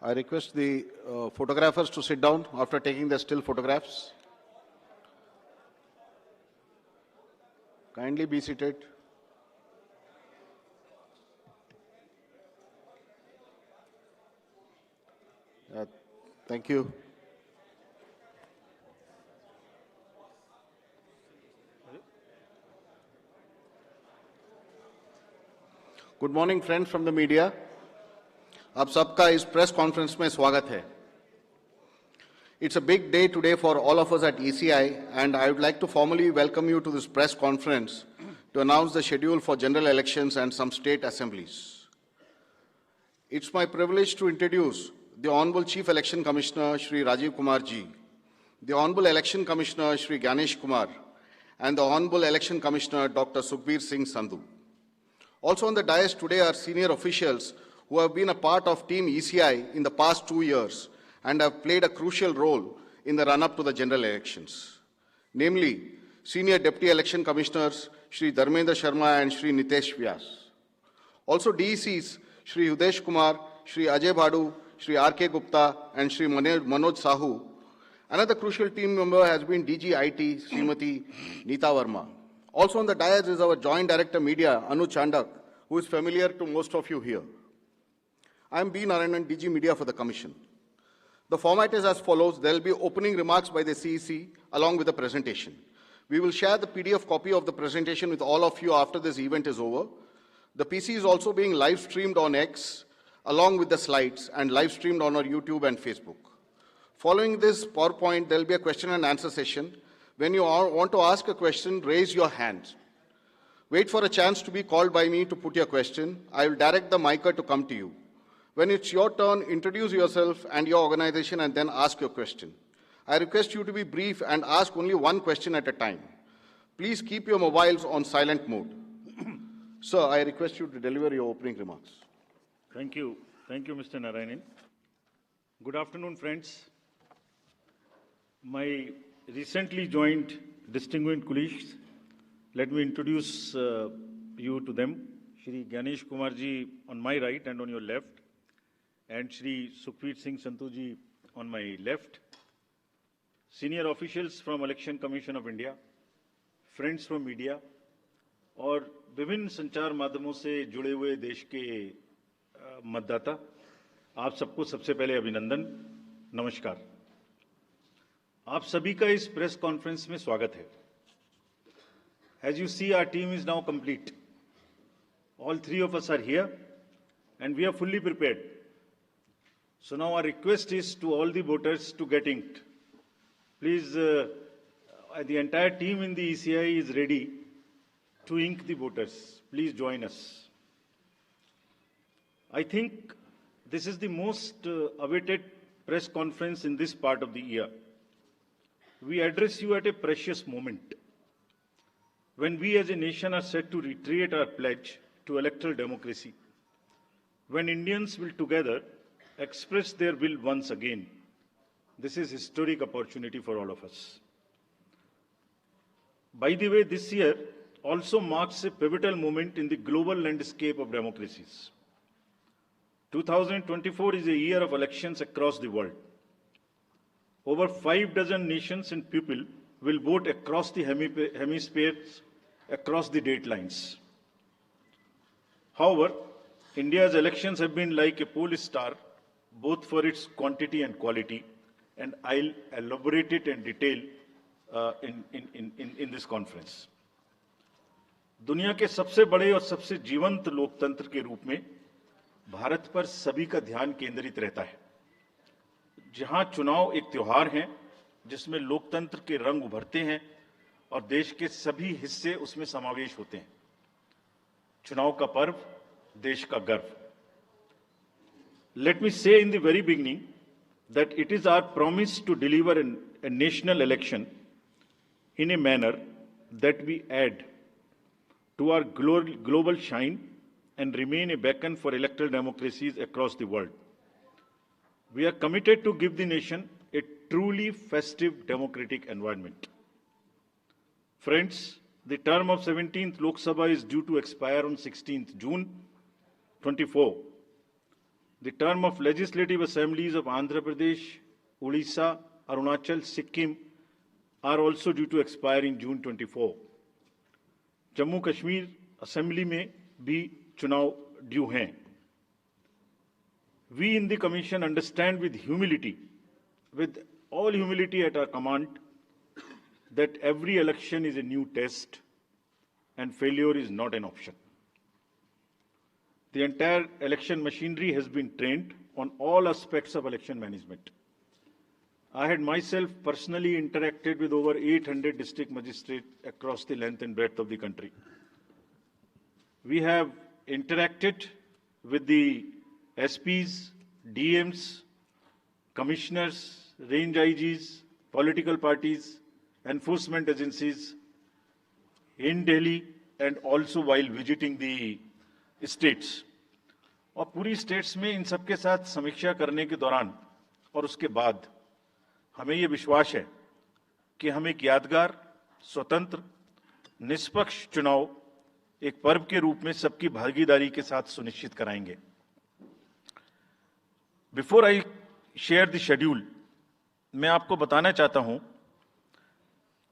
I request the photographers to sit down after taking their still photographs. Kindly be seated. Thank you. Good morning, friends from the media. आप सबका इस press conference में स्वागत है. It's a big day today for all of us at ECI, and I would like to formally welcome you to this press conference to announce the schedule for general elections and some state assemblies. It's my privilege to introduce the Honorable Chief Election Commissioner, Shri Rajiv Kumar Ji, the Honorable Election Commissioner, Shri Ganesh Kumar, and the Honorable Election Commissioner, Dr. Sukhbir Singh Sandhu. Also on the dais today are senior officials who have been a part of Team ECI in the past 2 years and have played a crucial role in the run-up to the general elections. Namely, Senior Deputy Election Commissioners Shri Dharmendra Sharma and Shri Nitesh Vyas. Also DECs Shri Udesh Kumar, Shri Ajay Bhadu, Shri R.K. Gupta and Shri Manoj Sahu. Another crucial team member has been DG IT Srimati Neeta Verma. Also on the dais is our Joint Director Media, Anu Chandak, who is familiar to most of you here. I am B. Narayanan, DG Media for the Commission. The format is as follows. There will be opening remarks by the CEC along with the presentation. We will share the PDF copy of the presentation with all of you after this event is over. The PC is also being live streamed on X along with the slides and live streamed on our YouTube and Facebook. Following this PowerPoint, there will be a question and answer session. When you want to ask a question, raise your hand. Wait for a chance to be called by me to put your question. I will direct the micer to come to you. When it's your turn, introduce yourself and your organization and then ask your question. I request you to be brief and ask only one question at a time. Please keep your mobiles on silent mode. Sir, I request you to deliver your opening remarks. Thank you. Thank you, Mr. Narayanan. Good afternoon, friends. My recently joined distinguished colleagues, let me introduce you to them. Shri Ganesh Kumar ji on my right and on your left, and Shri Sukhbir Singh Sandhu ji on my left. Senior officials from Election Commission of India, friends from media, और विभिन्न संचार माध्यमों से जुड़े हुए देश के मतदाता, आप सबको सबसे पहले अभिनंदन, नमस्कार. आप सभी का इस प्रेस कॉन्फ्रेंस में स्वागत है. As you see, our team is now complete. All three of us are here and we are fully prepared. So now our request is to all the voters to get inked. Please, the entire team in the ECI is ready to ink the voters. Please join us. I think this is the most awaited press conference in this part of the year. We address you at a precious moment when we as a nation are set to reiterate our pledge to electoral democracy, when Indians will together express their will once again. This is a historic opportunity for all of us. By the way, this year also marks a pivotal moment in the global landscape of democracies. 2024 is a year of elections across the world. Over 6 nations and people will vote across the hemispheres, across the date lines. However, India's elections have been like a pole star, both for its quantity and quality, and I'll elaborate it in detail in this conference. दुनिया के सबसे बड़े और सबसे जीवंत लोकतंत्र के रूप में भारत पर सभी का ध्यान केंद्रित रहता है. जहां चुनाव एक त्योहार है जिसमें लोकतंत्र के रंग उभरते हैं और देश के सभी हिस्से उसमें समावेश होते हैं. चुनाव का पर्व, देश का गर्व. Let me say in the very beginning that it is our promise to deliver a national election in a manner that we add to our global shine and remain a beacon for electoral democracies across the world. We are committed to give the nation a truly festive democratic environment. Friends, the term of 17th Lok Sabha is due to expire on 16th June 24. The term of legislative assemblies of Andhra Pradesh, Odisha, Arunachal, Sikkim are also due to expire in June 24. Jammu Kashmir assembly में भी चुनाव due हैं. We in the Commission understand with all humility at our command, that every election is a new test and failure is not an option. The entire election machinery has been trained on all aspects of election management. I had myself personally interacted with over 800 district magistrates across the length and breadth of the country. We have interacted with the SPs, DMs, commissioners, range IGs, political parties, enforcement agencies in Delhi and also while visiting the states. और पूरी states में इन सबके साथ समीक्षा करने के दौरान और उसके बाद हमें ये विश्वास है कि हम एक यादगार, स्वतंत्र, निष्पक्ष चुनाव एक पर्व के रूप में सबकी भागीदारी के साथ सुनिश्चित कराएंगे. Before I share the schedule, मैं आपको बताना चाहता हूं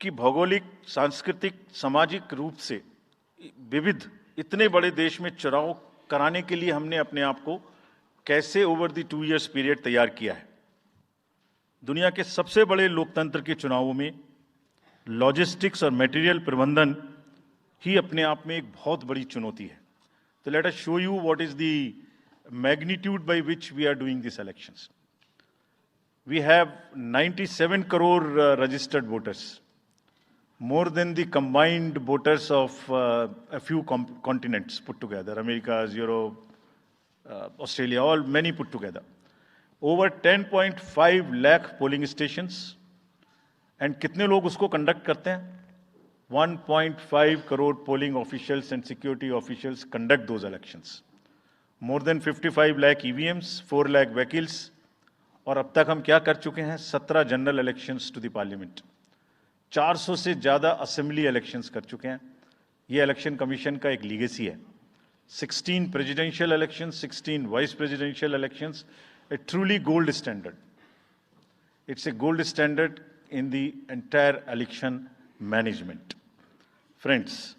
कि भौगोलिक, सांस्कृतिक, सामाजिक रूप से विविध इतने बड़े देश में चुनाव कराने के लिए हमने अपने आप को कैसे ओवर द 2 इयर्स पीरियड तैयार किया है. दुनिया के सबसे बड़े लोकतंत्र के चुनावों में लॉजिस्टिक्स और मटेरियल प्रबंधन ही अपने आप में एक बहुत बड़ी चुनौती है. तो let us show you what is the magnitude by which we are doing this elections. We have 97 crore registered voters, more than the combined voters of a few continents put together, Americas, Europe, Australia, all many put together. Over 10.5 lakh polling stations, and कितने लोग उसको conduct करते हैं? 1.5 crore polling officials and security officials conduct those elections. More than 55 lakh EVMs, 4 lakh vehicles, और अब तक हम क्या कर चुके हैं? 17 general elections to the parliament, 400 से ज्यादा असेंबली इलेक्शंस कर चुके हैं. ये इलेक्शन कमीशन का एक लीगेसी है. 16 presidential elections, 16 vice presidential elections, A truly gold standard. It's a gold standard in the entire election management. Friends,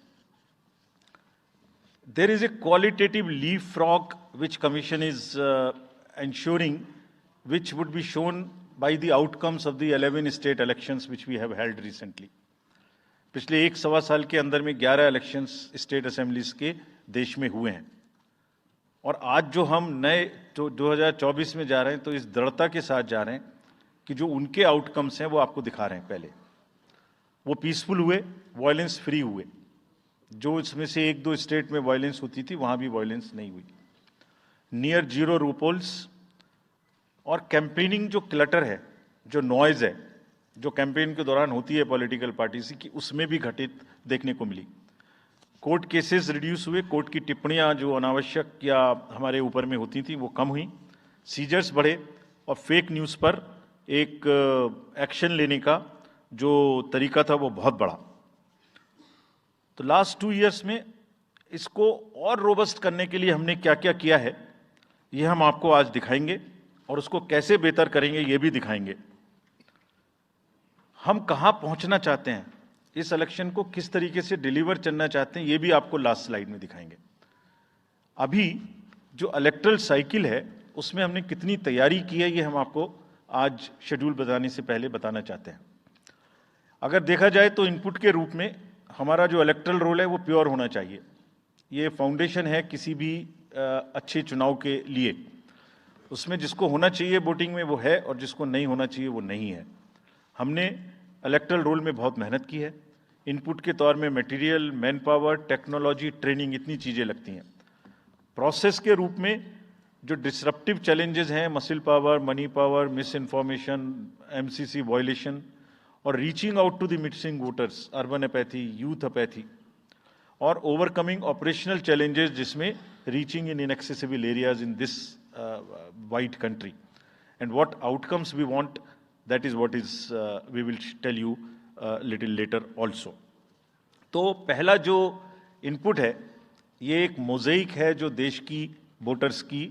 there is a qualitative leapfrog which commission is ensuring, which would be shown by the outcomes of the 11 state elections which we have held recently. पिछले 1.25 साल के अंदर में 11 elections state assemblies के देश में हुए हैं. और आज जो हम नए 2024 में जा रहे हैं, तो इस दृढ़ता के साथ जा रहे हैं कि जो उनके आउटकम्स हैं वो आपको दिखा रहे हैं. पहले वो पीसफुल हुए, वायलेंस फ्री हुए. जो इसमें से 1-2 स्टेट में वायलेंस होती थी, वहां भी वायलेंस नहीं हुई. Near zero repolls. और कैंपेनिंग जो क्लटर है, जो नॉइज है, जो कैंपेन के दौरान होती है पॉलिटिकल पार्टीज की, उसमें भी घटित देखने को मिली. कोर्ट केसेस रिड्यूस हुए. कोर्ट की टिप्पणियां जो अनावश्यक या हमारे ऊपर में होती थी वो कम हुई. सीजर्स बढ़े और फेक न्यूज़ पर एक एक्शन लेने का जो तरीका था वो बहुत बढ़ा. तो लास्ट 2 इयर्स में इसको और रोबस्ट करने के लिए हमने क्या क्या किया है, ये हम आपको आज दिखाएंगे और उसको कैसे बेहतर करेंगे ये भी दिखाएंगे. हम कहां पहुंचना चाहते हैं, इस इलेक्शन को किस तरीके से डिलीवर करना चाहते हैं, ये भी आपको लास्ट स्लाइड में दिखाएंगे. अभी जो इलेक्टरल साइकिल है उसमें हमने कितनी तैयारी की है, ये हम आपको आज शेड्यूल बताने से पहले बताना चाहते हैं. अगर देखा जाए तो इनपुट के रूप में हमारा जो इलेक्टरल रोल है वो प्योर होना चाहिए. ये फाउंडेशन है किसी भी अच्छे चुनाव के लिए. उसमें जिसको होना चाहिए वोटिंग में वो है और जिसको नहीं होना चाहिए वो नहीं है. हमने इलेक्टरल रोल में बहुत मेहनत की है. इनपुट के तौर में material, manpower, technology, training, इतनी चीज़ें लगती हैं. प्रोसेस के रूप में जो डिसरप्टिव चैलेंजेस हैं, muscle power, money power, misinformation, MCC violation और reaching out to the missing voters, urban apathy, youth apathy, और ओवरकमिंग ऑपरेशनल चैलेंजेस जिसमें reaching in inaccessible areas in this wide country, and what outcomes we want, that is what is we will tell you little later also. तो पहला जो input है ये एक mosaic है जो देश की वोटर्स की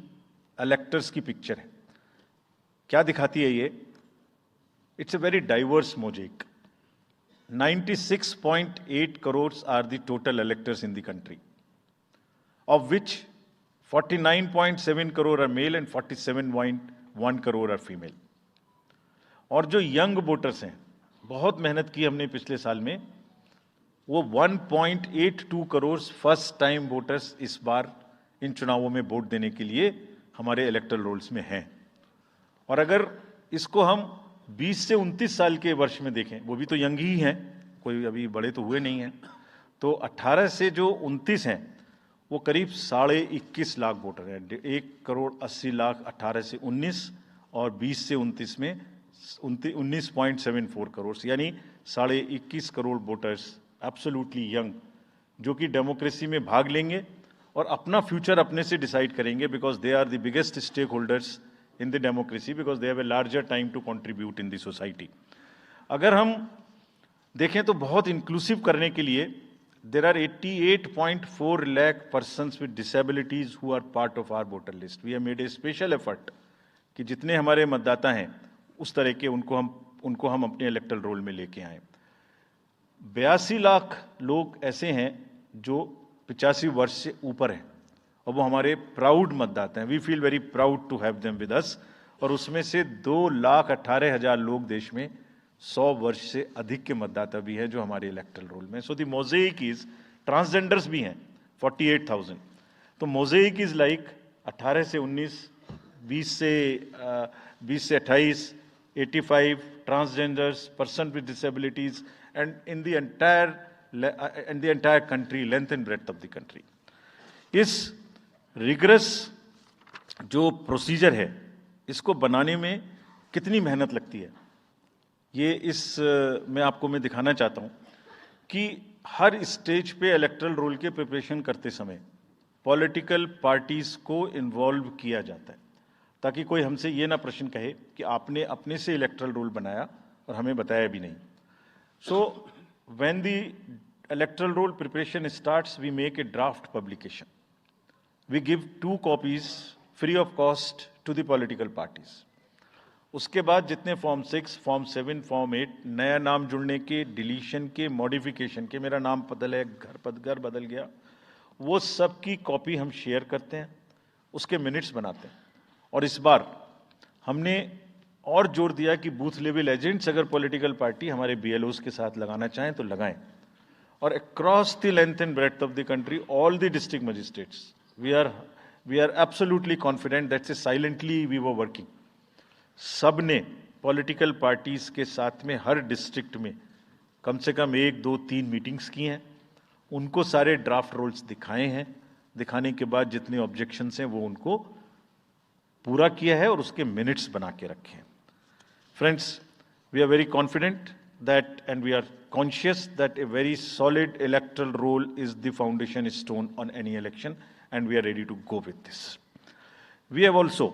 इलेक्टर्स की पिक्चर है। क्या दिखाती है ये? It's a very diverse mosaic. 96.8 crores are the total electors in the country, of which 49.7 crore are male and 47.1 crore are female. और जो यंग वोटर्स हैं, बहुत मेहनत की हमने पिछले साल में, वो 1.82 करोड़ फर्स्ट टाइम वोटर्स इस बार इन चुनावों में वोट देने के लिए हमारे इलेक्टोरल रोल्स में हैं। और अगर इसको हम 20 से 29 साल के वर्ष में देखें, वो भी तो यंग ही हैं, कोई अभी बड़े तो हुए नहीं हैं, तो 18 से जो 29 हैं वो करीब 21.5 लाख वोटर हैं। 1.80 करोड़ 18 से 19 और 20 से 29 में 19.74 करोड़, यानी 21.5 करोड़ वोटर्स एब्सोल्युटली यंग, जो कि डेमोक्रेसी में भाग लेंगे और अपना फ्यूचर अपने से डिसाइड करेंगे, because they are the biggest stake holders in the democracy, because they have a larger time to contribute in the society. अगर हम देखें तो बहुत इंक्लूसिव करने के लिए there are 88.4 lakh persons with disabilities who are part of our voter list. We have made a special effort कि जितने हमारे मतदाता हैं उस तरह के उनको हम अपने इलेक्टोरल रोल में लेके आए। 82 लाख लोग ऐसे हैं जो 85 वर्ष से ऊपर हैं और वो हमारे प्राउड मतदाता हैं। We feel very proud to have them with us. और उसमें से 2,18,000 लोग देश में 100 वर्ष से अधिक के मतदाता भी हैं जो हमारे इलेक्टोरल रोल में। So the mosaic is, transgenders भी हैं 48,000। तो मोज़ेक इज लाइक 18 से 19, 20 से 28, 85 transgenders, person with disabilities, and in the entire country, length and breadth of the country. इस रिगरस जो प्रोसीजर है, इसको बनाने में कितनी मेहनत लगती है, ये मैं दिखाना चाहता हूं कि हर स्टेज पे इलेक्टोरल रोल के प्रिपरेशन करते समय पॉलिटिकल पार्टीज को इन्वॉल्व किया जाता है, ताकि कोई हमसे ये ना प्रश्न कहे कि आपने अपने से इलेक्टोरल रोल बनाया और हमें बताया भी नहीं। So when the electoral roll preparation starts, we make a draft publication. We give 2 copies free of cost to the political parties. उसके बाद जितने फॉर्म 6, फॉर्म 7, फॉर्म 8, नया नाम जुड़ने के, डिलीशन के, मॉडिफिकेशन के, मेरा नाम बदल है, घर बदल गया, वो सब की कॉपी हम शेयर करते हैं, उसके मिनट्स बनाते हैं। और इस बार हमने और जोर दिया कि बूथ लेवल एजेंट्स अगर पॉलिटिकल पार्टी हमारे BLOs के साथ लगाना चाहें तो लगाएं। और across the length and breadth of the country, all the district magistrates, we are absolutely confident that silently we were working. सब ने पॉलिटिकल पार्टीज के साथ में हर डिस्ट्रिक्ट में कम से कम 1, 2, 3 मीटिंग्स की हैं, उनको सारे ड्राफ्ट रोल्स दिखाए हैं, दिखाने के बाद जितने ऑब्जेक्शंस हैं वो उनको पूरा किया है और उसके मिनट्स बना के रखे हैं। Friends, we are very confident that and we are conscious that a very solid electoral roll is the foundation stone on any election, and we are ready to go with this. We have also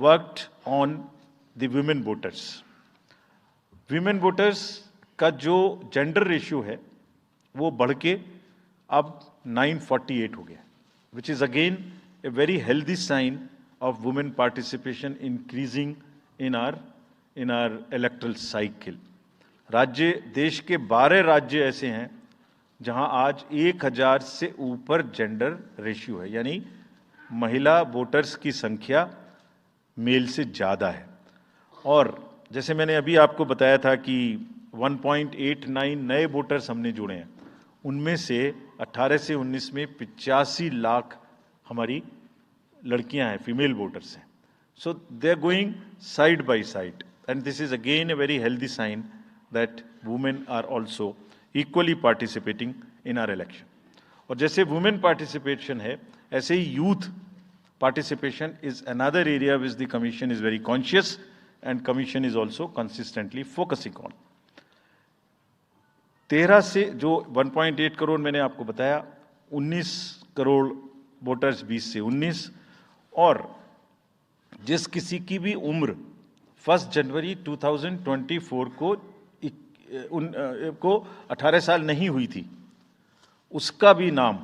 worked on the women voters. Women voters का जो gender ratio है वो बढ़ के अब 948 हो गया, which is again a very healthy sign of women participation increasing in our electoral cycle. राज्य, देश के 12 राज्य ऐसे हैं जहां आज 1000 से ऊपर जेंडर रेशियो है, यानी महिला वोटर्स की संख्या मेल से ज़्यादा है। और जैसे मैंने अभी आपको बताया था कि 1.89 नए वोटर्स हमने जुड़े हैं, उनमें से 18 से 19 में 85 लाख हमारी लड़कियां हैं, फीमेल वोटर्स हैं। So they are going side by side, and this is again a very healthy sign that women are also equally participating in our election. और जैसे women participation है, ऐसे ही youth participation is another area which the commission is very conscious and commission is also consistently focusing on. 13 से जो 1.8 करोड़ मैंने आपको बताया, 19 crore voters 20 से 19, और जिस किसी की भी उम्र 1 जनवरी 2024 को 18 साल नहीं हुई थी, उसका भी नाम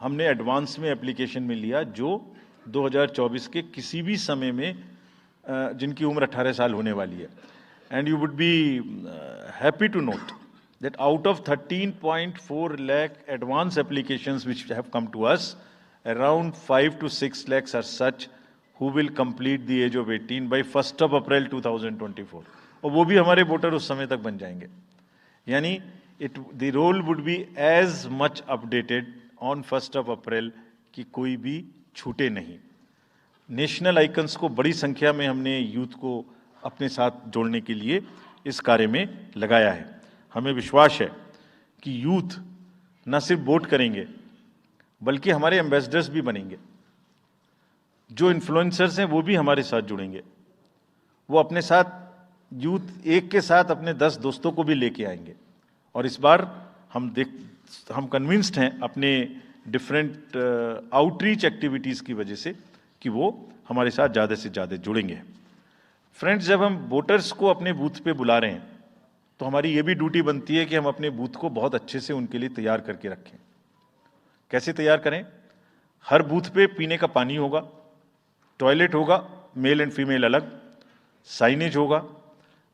हमने एडवांस में एप्लीकेशन में लिया, जो 2024 के किसी भी समय में जिनकी उम्र 18 साल होने वाली है. And you would be happy to note that out of 13.4 lakh advance applications which have come to us, around 5 to 6 lakhs are such who will complete the age of 18 by 1st of April 2024. और वो भी हमारे voter उस समय तक बन जाएंगे. यानी the roll would be as much updated on 1st of April कि कोई भी छूटे नहीं. नेशनल आइकन्स को बड़ी संख्या में हमने यूथ को अपने साथ जोड़ने के लिए इस कार्य में लगाया है. हमें विश्वास है कि यूथ न सिर्फ वोट करेंगे बल्कि हमारे एम्बेसडर्स भी बनेंगे. जो इन्फ्लुएंसर्स हैं वो भी हमारे साथ जुड़ेंगे. वो अपने साथ यूथ एक के साथ अपने 10 दोस्तों को भी लेके आएंगे. और इस बार हम कन्विंस्ड हैं अपने डिफरेंट आउटरीच एक्टिविटीज़ की वजह से कि वो हमारे साथ ज़्यादा से ज़्यादा जुड़ेंगे. फ्रेंड्स, जब हम वोटर्स को अपने बूथ पे बुला रहे हैं तो हमारी ये भी ड्यूटी बनती है कि हम अपने बूथ को बहुत अच्छे से उनके लिए तैयार करके रखें. कैसे तैयार करें? हर बूथ पे पीने का पानी होगा, टॉयलेट होगा, मेल एंड फीमेल अलग, साइनेज होगा,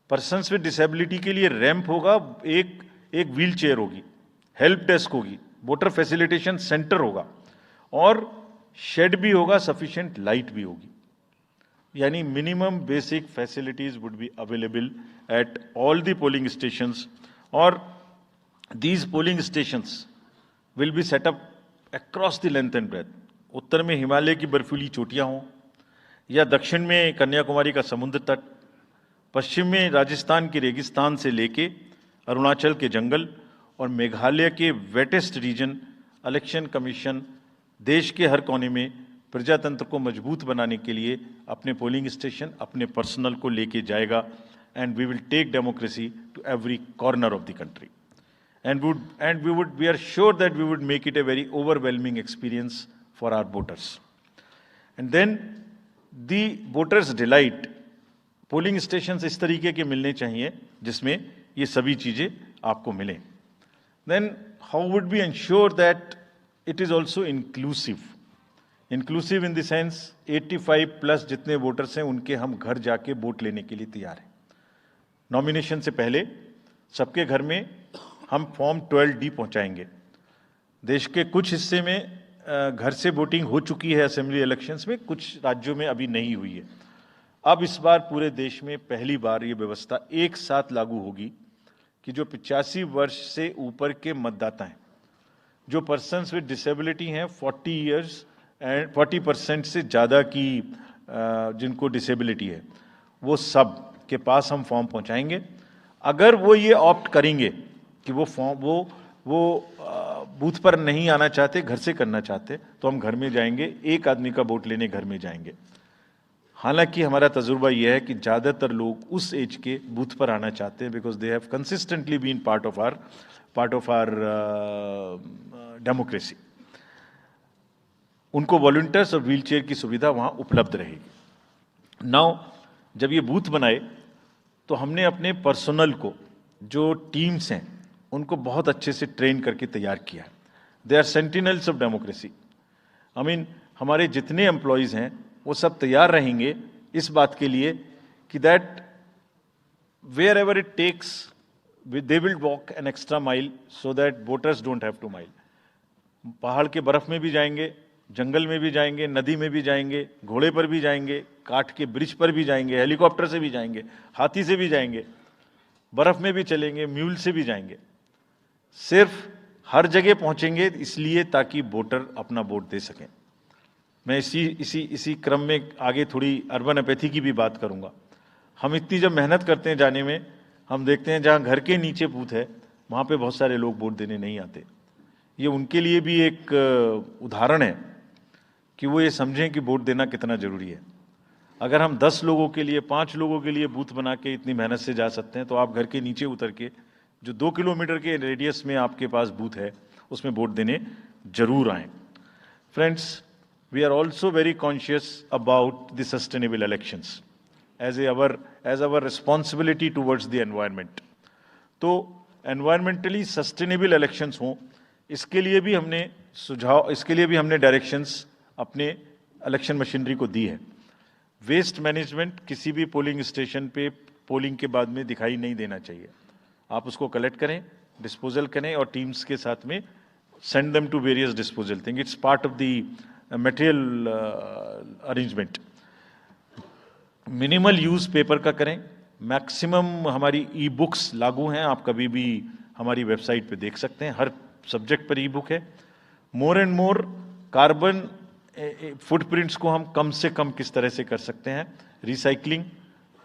पर्सन्स विद डिसेबिलिटी के लिए रैंप होगा, एक व्हील चेयर होगी, हेल्प डेस्क होगी, वोटर फैसिलिटेशन सेंटर होगा और शेड भी होगा, सफिशिएंट लाइट भी होगी. यानी minimum basic facilities would be available at all the polling stations, or these polling stations will be set up across the length and breadth. उत्तर में हिमालय की बर्फीली चोटियां हों या दक्षिण में कन्याकुमारी का समुद्र तट, पश्चिम में राजस्थान के रेगिस्तान से लेके अरुणाचल के जंगल और मेघालय के वेटेस्ट रीजन, इलेक्शन कमीशन देश के हर कोने में प्रजातंत्र को मजबूत बनाने के लिए अपने पोलिंग स्टेशन, अपने पर्सनल को लेके जाएगा. And we will take democracy to every corner of the country. We are sure that we would make it a very overwhelming experience for our voters. And then the voters' delight. Polling stations इस तरीके के मिलने चाहिए जिसमें ये सभी चीजें आपको मिलें. Then how would we ensure that it is also inclusive? Inclusive in the sense 85 plus जितने वोटर्स हैं उनके हम घर जाके वोट लेने के लिए तैयार हैं. नॉमिनेशन से पहले सबके घर में हम फॉर्म 12D पहुंचाएंगे. देश के कुछ हिस्से में घर से वोटिंग हो चुकी है असेंबली इलेक्शंस में, कुछ राज्यों में अभी नहीं हुई है. अब इस बार पूरे देश में पहली बार ये व्यवस्था एक साथ लागू होगी कि जो 85 वर्ष से ऊपर के मतदाता हैं, जो पर्सन्स विद डिसेबिलिटी हैं, 40 ईयर्स एंड 40% से ज़्यादा की जिनको डिसेबिलिटी है, वो सब के पास हम फॉर्म पहुंचाएंगे. अगर वो ये ऑप्ट करेंगे कि वो फॉर्म वो बूथ पर नहीं आना चाहते, घर से करना चाहते, तो हम घर में जाएंगे, एक आदमी का वोट लेने घर में जाएंगे. हालांकि हमारा तजुर्बा यह है कि ज़्यादातर लोग उस एज के बूथ पर आना चाहते हैं because they have consistently been part of our democracy. उनको वॉलंटियर्स और व्हील चेयर की सुविधा वहाँ उपलब्ध रहेगी. नाउ जब ये बूथ बनाए तो हमने अपने पर्सनल को, जो टीम्स हैं, उनको बहुत अच्छे से ट्रेन करके तैयार किया. They are sentinels of democracy. I mean हमारे जितने एम्प्लॉयज़ हैं वो सब तैयार रहेंगे इस बात के लिए कि that wherever it takes they will walk an extra mile so that voters don't have to mile. पहाड़ के बर्फ में भी जाएंगे, जंगल में भी जाएंगे, नदी में भी जाएंगे, घोड़े पर भी जाएंगे, काठ के ब्रिज पर भी जाएंगे, हेलीकॉप्टर से भी जाएंगे, हाथी से भी जाएंगे, बर्फ में भी चलेंगे, म्यूल से भी जाएंगे. सिर्फ हर जगह पहुंचेंगे इसलिए ताकि वोटर अपना वोट दे सकें. मैं इसी क्रम में आगे थोड़ी अर्बन एपैथी की भी बात करूंगा. हम इतनी जब मेहनत करते हैं जाने में, हम देखते हैं जहां घर के नीचे बूथ है वहां पे बहुत सारे लोग वोट देने नहीं आते. ये उनके लिए भी एक उदाहरण है कि वो ये समझें कि वोट देना कितना जरूरी है. अगर हम 10 लोगों के लिए, 5 लोगों के लिए बूथ बना के इतनी मेहनत से जा सकते हैं, तो आप घर के नीचे उतर के जो 2 किलोमीटर के रेडियस में आपके पास बूथ है उसमें वोट देने जरूर आएँ. Friends, we are also very conscious about the sustainable elections as our responsibility towards the environment. तो environmentally sustainable elections हों, इसके लिए भी हमने डायरेक्शंस अपने इलेक्शन मशीनरी को दी है। वेस्ट मैनेजमेंट किसी भी पोलिंग स्टेशन पे पोलिंग के बाद में दिखाई नहीं देना चाहिए। आप उसको कलेक्ट करें, डिस्पोजल करें और टीम्स के साथ में send them to various disposal thing. It's part of the material arrangement. Minimal use paper का करें। मैक्सिमम हमारी ई बुक्स लागू हैं, आप कभी भी हमारी वेबसाइट पे देख सकते हैं, हर सब्जेक्ट पर ई बुक है। More and more carbon footprints को हम कम से कम किस तरह से कर सकते हैं, recycling,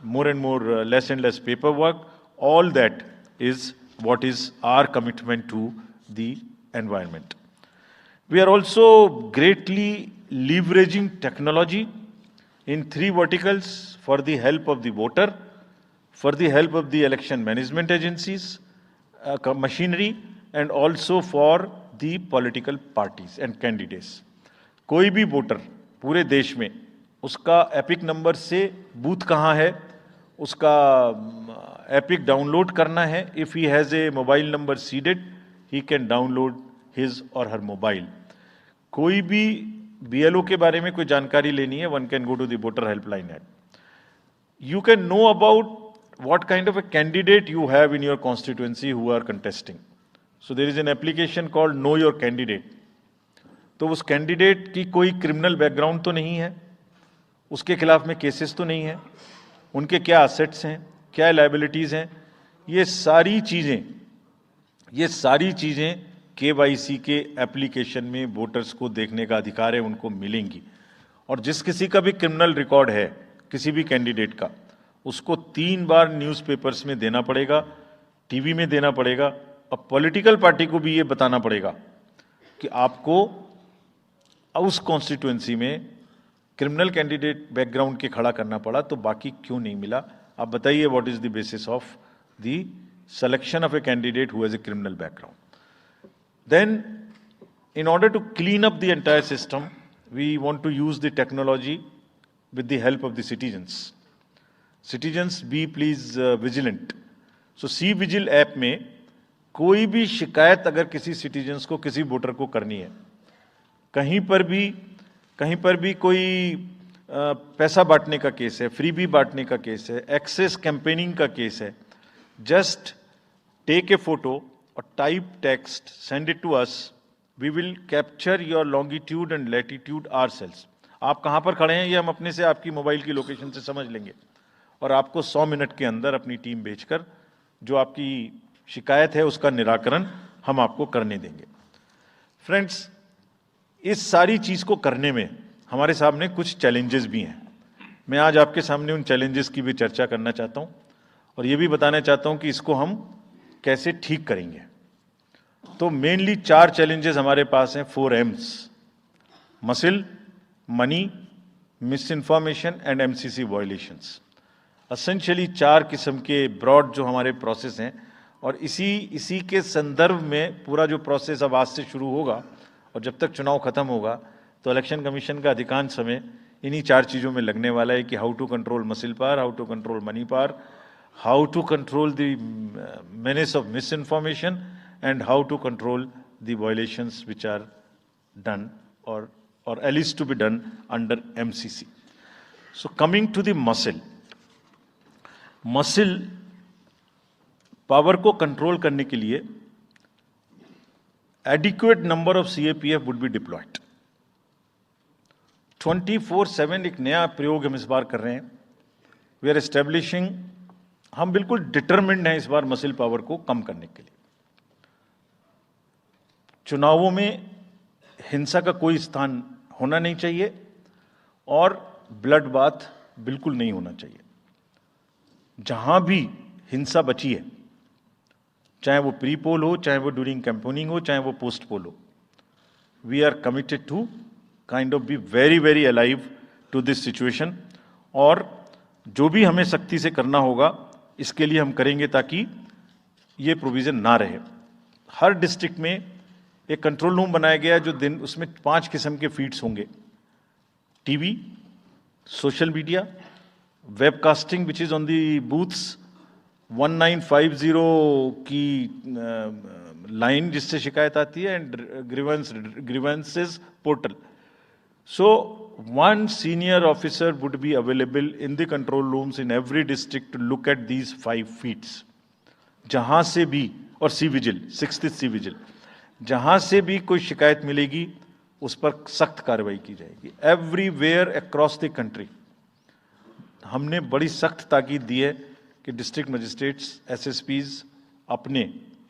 more and more less and less paperwork, all that is what is our commitment to the environment. We are also greatly leveraging technology in 3 verticals for the help of the voter, for the help of the election management agencies, machinery, and also for the political parties and candidates. कोई भी voter पूरे देश में उसका epic number से booth कहाँ है, उसका एपिक डाउनलोड करना है। If he has a mobile number seeded, he can download his और हर मोबाइल। कोई भी बीएलओ के बारे में कोई जानकारी लेनी है, one can go to the voter helpline app. You can know about what kind of a candidate you have in your constituency who are contesting. So there is an application called Know Your Candidate. तो उस candidate की कोई criminal background तो नहीं है, उसके खिलाफ में केसेस तो नहीं है, उनके क्या असेट्स हैं, क्या लायबिलिटीज हैं, ये सारी चीजें केवाईसी के एप्लीकेशन में वोटर्स को देखने का अधिकार है, उनको मिलेंगी। और जिस किसी का भी क्रिमिनल रिकॉर्ड है किसी भी कैंडिडेट का, उसको 3 बार न्यूज़पेपर्स में देना पड़ेगा, टीवी में देना पड़ेगा, और पॉलिटिकल पार्टी को भी ये बताना पड़ेगा कि आपको उस कॉन्स्टिट्यूएंसी में क्रिमिनल कैंडिडेट बैकग्राउंड के खड़ा करना पड़ा, तो बाकी क्यों नहीं मिला। आप बताइए, what is the basis of the selection of a candidate who has a criminal background. Then in order to clean up the entire system, we want to use the technology with the help of the citizens. Citizens be please vigilant. So C-Vigil app में कोई भी शिकायत अगर किसी citizens को, किसी voter को करनी है, कहीं पर भी कोई पैसा बांटने का केस है, फ्रीबी बांटने का केस है, एक्सेस कैंपेनिंग का केस है, जस्ट टेक ए फोटो और type text, send it to us, we will capture your longitude and latitude ourselves. आप कहाँ पर खड़े हैं ये हम अपने से आपकी मोबाइल की लोकेशन से समझ लेंगे, और आपको 100 मिनट के अंदर अपनी टीम भेजकर जो आपकी शिकायत है उसका निराकरण हम आपको करने देंगे। फ्रेंड्स, इस सारी चीज़ को करने में हमारे सामने कुछ चैलेंजेस भी हैं। मैं आज आपके सामने उन चैलेंजेस की भी चर्चा करना चाहता हूँ और ये भी बताना चाहता हूँ कि इसको हम कैसे ठीक करेंगे। तो मेनली 4 चैलेंजेस हमारे पास हैं, 4 M's: muscle, money, miss information and MCC violations. Essentially 4 किस्म के ब्रॉड जो हमारे प्रोसेस हैं, और इसी के संदर्भ में पूरा जो प्रोसेस अब आज से शुरू होगा और जब तक चुनाव खत्म होगा, तो इलेक्शन कमीशन का अधिकांश समय इन्हीं 4 चीज़ों में लगने वाला है कि how to control muscle power, how to control money power, how to control the menace of misinformation, and how to control the violations which are done or at least to be done under MCC. So coming to the muscle power को control करने के लिए adequate number of CAPF would be deployed. 24/7 एक नया प्रयोग हम इस बार कर रहे हैं। We are establishing, हम बिल्कुल डिटरमिन्ड हैं इस बार मसिल पावर को कम करने के लिए। चुनावों में हिंसा का कोई स्थान होना नहीं चाहिए और ब्लड बाथ बिल्कुल नहीं होना चाहिए। जहां भी हिंसा बची है, चाहे वो प्री पोल हो, चाहे वो ड्यूरिंग कैंपेनिंग हो, चाहे वो पोस्ट पोल हो, we are committed to kind of be very very alive to this situation. और जो भी हमें सख्ती से करना होगा इसके लिए हम करेंगे ताकि ये प्रोविजन ना रहे। हर डिस्ट्रिक्ट में एक कंट्रोल रूम बनाया गया है, जो दिन उसमें 5 किस्म के फीड्स होंगे: TV, social media, webcasting which is on the booths, 1950 की लाइन जिससे शिकायत आती है, and grievances portal. So one senior officer would be available in the control rooms in every district to look at these 5 feats. जहां से भी, और C vigil, 6th C vigil, जहां से भी कोई शिकायत मिलेगी उस पर सख्त कार्रवाई की जाएगी। एवरीवेयर अक्रॉस द कंट्री हमने बड़ी सख्त ताकीद दी है कि डिस्ट्रिक्ट मजिस्ट्रेट्स, एसएसपीज अपने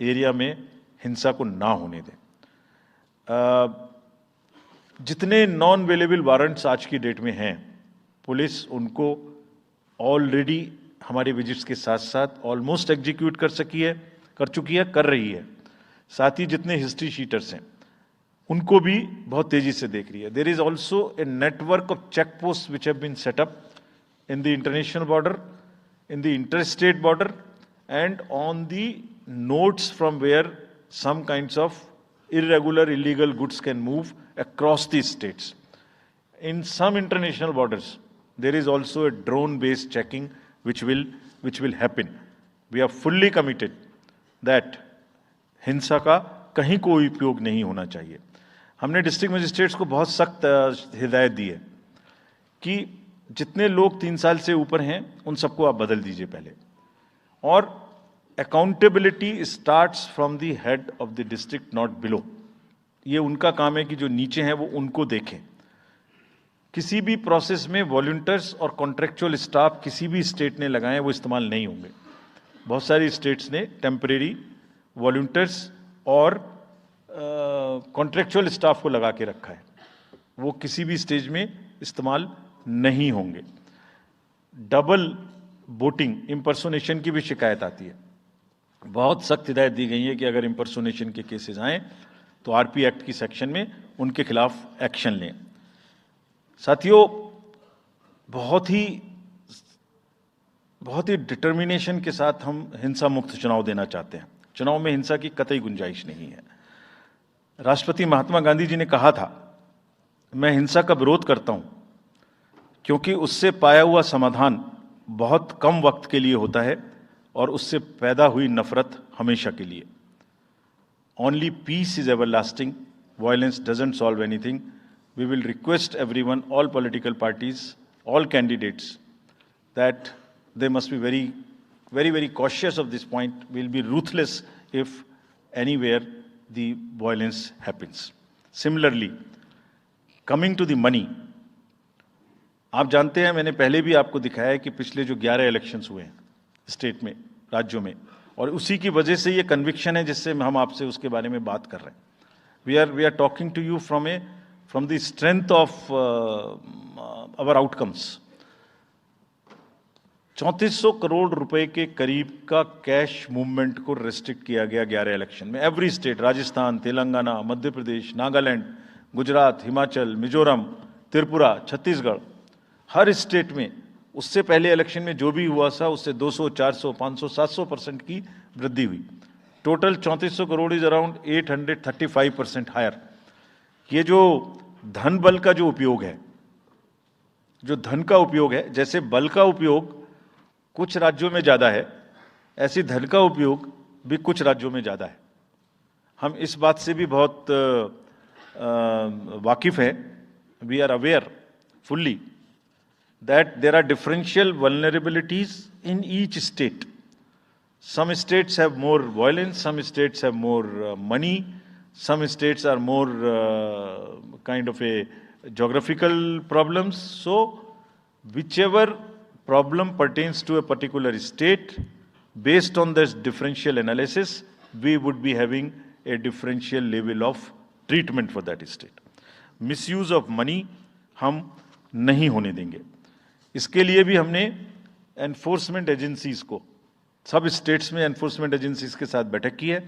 एरिया में हिंसा को ना होने दें। जितने नॉन अवेलेबल वारंट्स आज की डेट में हैं, पुलिस उनको ऑलरेडी हमारे विजिट्स के साथ साथ ऑलमोस्ट एग्जीक्यूट कर चुकी है, कर रही है। साथ ही जितने हिस्ट्री शीटर्स हैं उनको भी बहुत तेजी से देख रही है। There is also a network of check post which have been set up in the international border, in the interstate border, and on the nodes from where some kinds of irregular, illegal goods can move across the states. In some international borders, there is also a drone-based checking which will happen. We are fully committed that हिंसा का कहीं कोई उपयोग नहीं होना चाहिए। हमने district magistrates को बहुत सख्त हिदायत दी है कि जितने लोग 3 साल से ऊपर हैं उन सबको आप बदल दीजिए पहले, और accountability starts from the head of the district, not below. ये उनका काम है कि जो नीचे हैं वो उनको देखें। किसी भी प्रोसेस में वॉलंटियर्स और कॉन्ट्रेक्चुअल स्टाफ किसी भी स्टेट ने लगाए वो इस्तेमाल नहीं होंगे। बहुत सारी स्टेट्स ने टेम्परेरी वॉलंटियर्स और कॉन्ट्रेक्चुअल स्टाफ को लगा के रखा है, वो किसी भी स्टेज में इस्तेमाल नहीं होंगे। डबल वोटिंग, इंपर्सोनेशन की भी शिकायत आती है। बहुत सख्त हिदायत दी गई है कि अगर इंपर्सोनेशन के केसेस आए तो आरपी एक्ट की सेक्शन में उनके खिलाफ एक्शन लें। साथियों, बहुत ही डिटर्मिनेशन के साथ हम हिंसा मुक्त चुनाव देना चाहते हैं। चुनाव में हिंसा की कतई गुंजाइश नहीं है। राष्ट्रपति महात्मा गांधी जी ने कहा था, मैं हिंसा का विरोध करता हूं क्योंकि उससे पाया हुआ समाधान बहुत कम वक्त के लिए होता है और उससे पैदा हुई नफरत हमेशा के लिए। Only peace is everlasting, violence doesn't solve anything. We will request everyone, all political parties, all candidates, that they must be very cautious of this point. We'll be ruthless if anywhere the violence happens. Similarly, coming to the money, आप जानते हैं, मैंने पहले भी आपको दिखाया है कि पिछले जो 11 इलेक्शंस हुए हैं स्टेट में, राज्यों में, और उसी की वजह से ये कन्विक्शन है जिससे हम आपसे उसके बारे में बात कर रहे हैं। We are talking to you from the strength of our outcomes. 3400 crore रुपए के करीब का कैश मूवमेंट को रेस्ट्रिक्ट किया गया 11 इलेक्शन में। एवरी स्टेट, राजस्थान, तेलंगाना, मध्य प्रदेश, नागालैंड, गुजरात, हिमाचल, मिजोरम, त्रिपुरा, छत्तीसगढ़, हर स्टेट में उससे पहले इलेक्शन में जो भी हुआ था उससे 200, 400, 500, 700% की वृद्धि हुई। Total 3400 crore is around 835% higher. ये जो धन बल का जो उपयोग है, जो धन का उपयोग है, जैसे बल का उपयोग कुछ राज्यों में ज्यादा है, ऐसी धन का उपयोग भी कुछ राज्यों में ज्यादा है। हम इस बात से भी बहुत वाकिफ हैं। We are aware fully that there are differential vulnerabilities in each state. Some states have more violence, some states have more money, some states are more kind of a geographical problems. So whichever problem pertains to a particular state, based on this differential analysis, we would be having a differential level of treatment for that state. Misuse of money हम नहीं होने देंगे। इसके लिए भी हमने enforcement agencies को, सब स्टेट्स में एनफोर्समेंट एजेंसीज के साथ बैठक की है।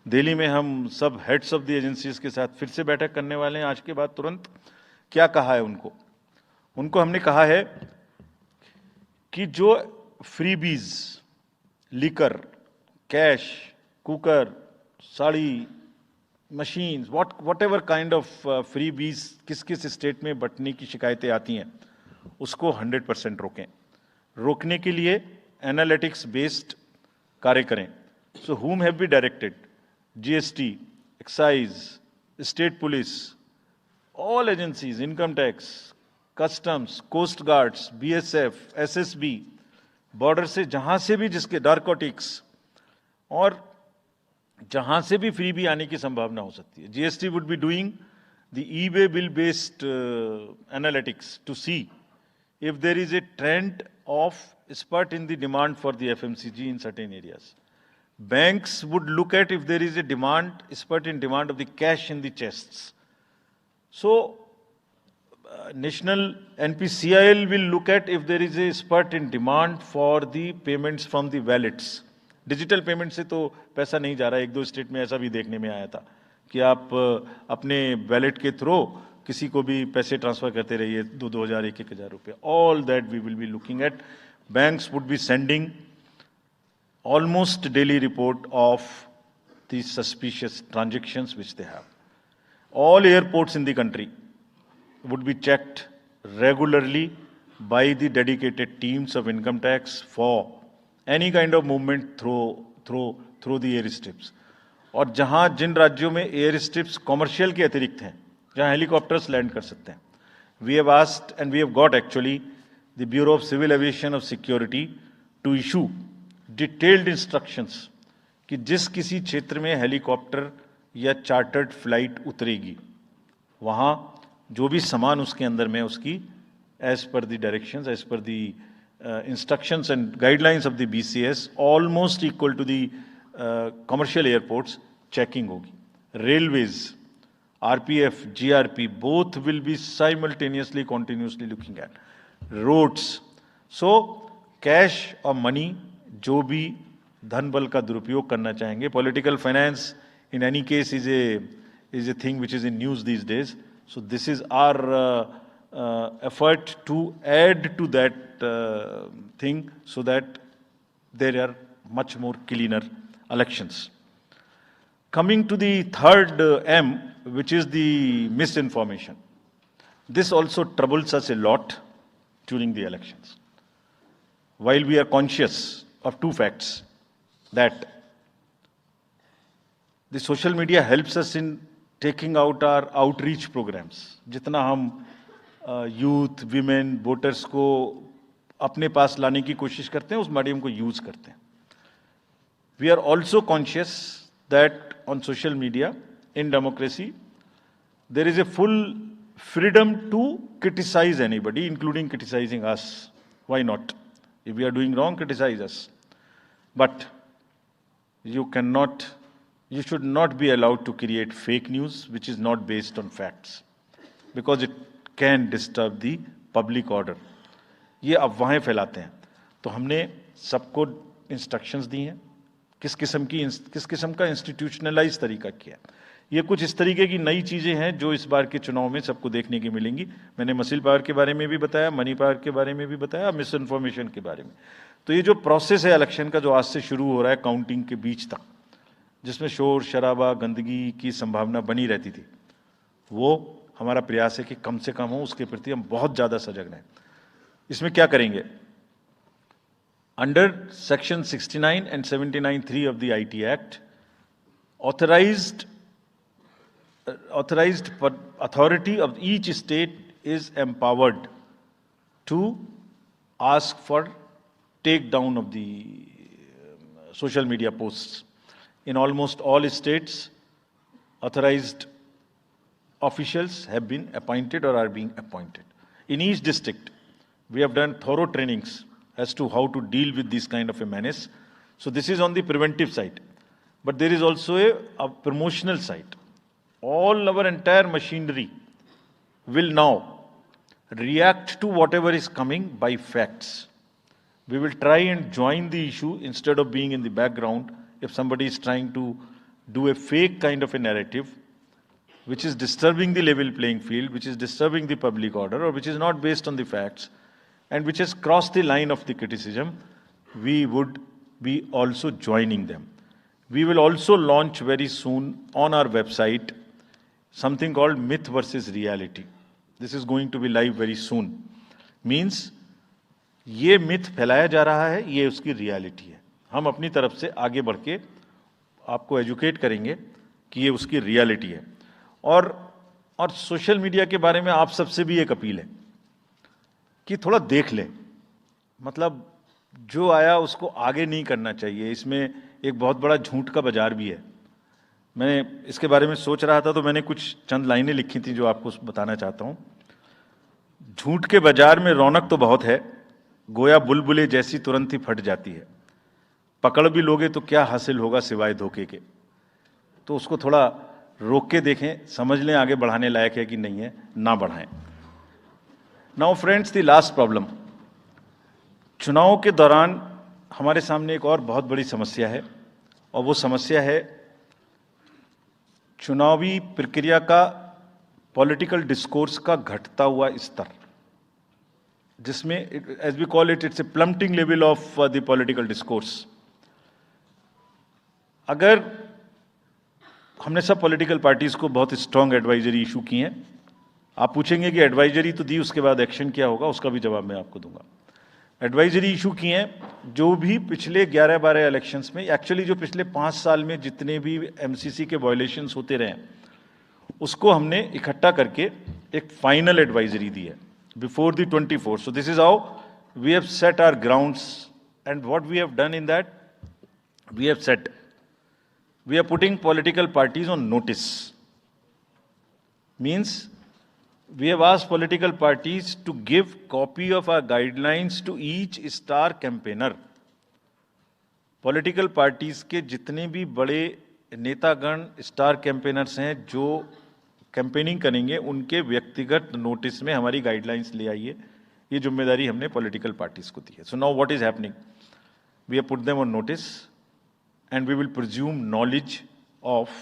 दिल्ली में हम सब हेड्स ऑफ द एजेंसीज के साथ फिर से बैठक करने वाले हैं आज के बाद तुरंत। क्या कहा है उनको हमने कहा है कि जो freebies, liquor, cash, cooker, sari, machines, what ever kind of freebies किस किस स्टेट में बंटने की शिकायतें आती हैं, उसको 100% रोकें। रोकने के लिए एनालिटिक्स बेस्ड कार्य करें। सो whom have we directed? GST, excise, state police, all agencies, income tax, customs, coast guards, BSF, SSB, border से जहां से भी जिसके नारकोटिक्स और जहां से भी फ्री भी आने की संभावना हो सकती है. GST would be doing the e way bill based analytics to see if there is a trend of spurt in the demand for the FMCG in certain areas. Banks would look at if there is a demand, spurt in demand of the cash in the chests. So, National NPCIL will look at if there is a spurt in demand for the payments from the wallets. Digital payment से तो पैसा नहीं जा रहा है. एक दो state में ऐसा भी देखने में आया था कि आप अपने वैलेट के थ्रू किसी को भी पैसे ट्रांसफर करते रहिए, 2,000 1,000 रुपये. All that we will be looking at. Banks would be sending almost daily report of the suspicious transactions which they have. All airports in the country would be checked regularly by the dedicated teams of income tax for any kind of movement through the airstrips. और जहां जिन राज्यों में air strips commercial के अतिरिक्त हैं, जहां helicopters land कर सकते हैं, we have asked and we have got actually the bureau of civil aviation of security to issue detailed instructions कि जिस किसी क्षेत्र में हेलीकॉप्टर या चार्टर्ड फ्लाइट उतरेगी, वहां जो भी सामान उसके अंदर में उसकी as per the directions, as per the instructions and guidelines of the BCS, almost equal to the commercial airports, checking होगी. Railways, RPF, GRP, both will be simultaneously continuously looking at roads. So cash और money, जो भी धन बल का दुरुपयोग करना चाहेंगे, political finance in any case is a thing which is in news these days. So this is our effort to add to that thing so that there are much more cleaner elections. Coming to the third M, which is the misinformation. This also troubles us a lot during the elections. While we are conscious of two facts, that the social media helps us in taking out our outreach programs. जितना हम youth, women, voters को अपने पास लाने की कोशिश करते हैं, उस मीडियम को यूज करते हैं. We are also conscious that on social media, in democracy, there is a full freedom to criticize anybody, including criticizing us. Why not? If we are doing wrong, criticize us. But you should not be allowed to create fake news which is not based on facts, because it can disturb the public order. ये अफवाहें फैलाते हैं. तो हमने सबको instructions दी हैं किस किस्म का इंस्टीट्यूशनलाइज तरीका किया. ये कुछ इस तरीके की नई चीजें हैं जो इस बार के चुनाव में सबको देखने की मिलेंगी. मैंने मसल पावर के बारे में भी बताया, मनी पावर के बारे में भी बताया, मिस इन्फॉर्मेशन के बारे में. तो ये जो प्रोसेस है इलेक्शन का, जो आज से शुरू हो रहा है काउंटिंग के बीच तक, जिसमें शोर शराबा, गंदगी की संभावना बनी रहती थी, वो हमारा प्रयास है कि कम से कम हो. उसके प्रति हम बहुत ज्यादा सजग रहें. इसमें क्या करेंगे? Under section 69 and 79(3) of the IT Act, authorized authority of each state is empowered to ask for takedown of the social media posts. In almost all states, authorized officials have been appointed or are being appointed. In each district, we have done thorough trainings as to how to deal with this kind of a menace. So this is on the preventive side. But there is also a promotional side. All our entire machinery will now react to whatever is coming by facts. We will try and join the issue instead of being in the background. If somebody is trying to do a fake kind of a narrative, which is disturbing the level playing field, which is disturbing the public order, or which is not based on the facts, and which has crossed the line of the criticism, we would be also joining them. We will also launch very soon on our website something called Myth versus Reality. This is going to be live very soon. Means, ये myth फैलाया जा रहा है, ये उसकी reality है. हम अपनी तरफ से आगे बढ़ के आपको एजुकेट करेंगे कि ये उसकी रियलिटी है. और और सोशल मीडिया के बारे में आप सबसे भी एक अपील है कि थोड़ा देख लें, मतलब जो आया उसको आगे नहीं करना चाहिए। इसमें एक बहुत बड़ा झूठ का बाजार भी है। मैंने इसके बारे में सोच रहा था तो मैंने कुछ चंद लाइनें लिखी थी जो आपको बताना चाहता हूं। झूठ के बाजार में रौनक तो बहुत है, गोया बुलबुले जैसी तुरंत ही फट जाती है। पकड़ भी लोगे तो क्या हासिल होगा सिवाय धोखे के। तो उसको थोड़ा रोक के देखें, समझ लें आगे बढ़ाने लायक है कि नहीं है, ना बढ़ाएं। Now friends, the last problem, चुनाव के दौरान हमारे सामने एक और बहुत बड़ी समस्या है, और वो समस्या है चुनावी प्रक्रिया का, पॉलिटिकल डिस्कोर्स का घटता हुआ स्तर, जिसमें as we call it, it's a plummeting level of the political discourse. अगर हमने सब पॉलिटिकल पार्टीज को बहुत स्ट्रांग एडवाइजरी इशू की हैं, आप पूछेंगे कि एडवाइजरी तो दी, उसके बाद एक्शन क्या होगा, उसका भी जवाब मैं आपको दूंगा। एडवाइजरी इशू की हैं जो भी पिछले 11-12 इलेक्शंस में, एक्चुअली जो पिछले 5 साल में जितने भी एमसीसी के वायलेशंस होते रहे उसको हमने इकट्ठा करके एक फाइनल एडवाइजरी दी है before the 24। So this is how we have set our grounds, and what we have done in that, we have set, we are putting political parties on notice. Means we have asked political parties to give copy of our guidelines to each star campaigner. Political parties के जितने भी बड़े नेतागण star campaigners हैं जो campaigning करेंगे, उनके व्यक्तिगत नोटिस में हमारी गाइडलाइंस ले आइए। ये जिम्मेदारी हमने पॉलिटिकल पार्टीज को दी है। So now what is happening, we have put them on notice and we will presume knowledge of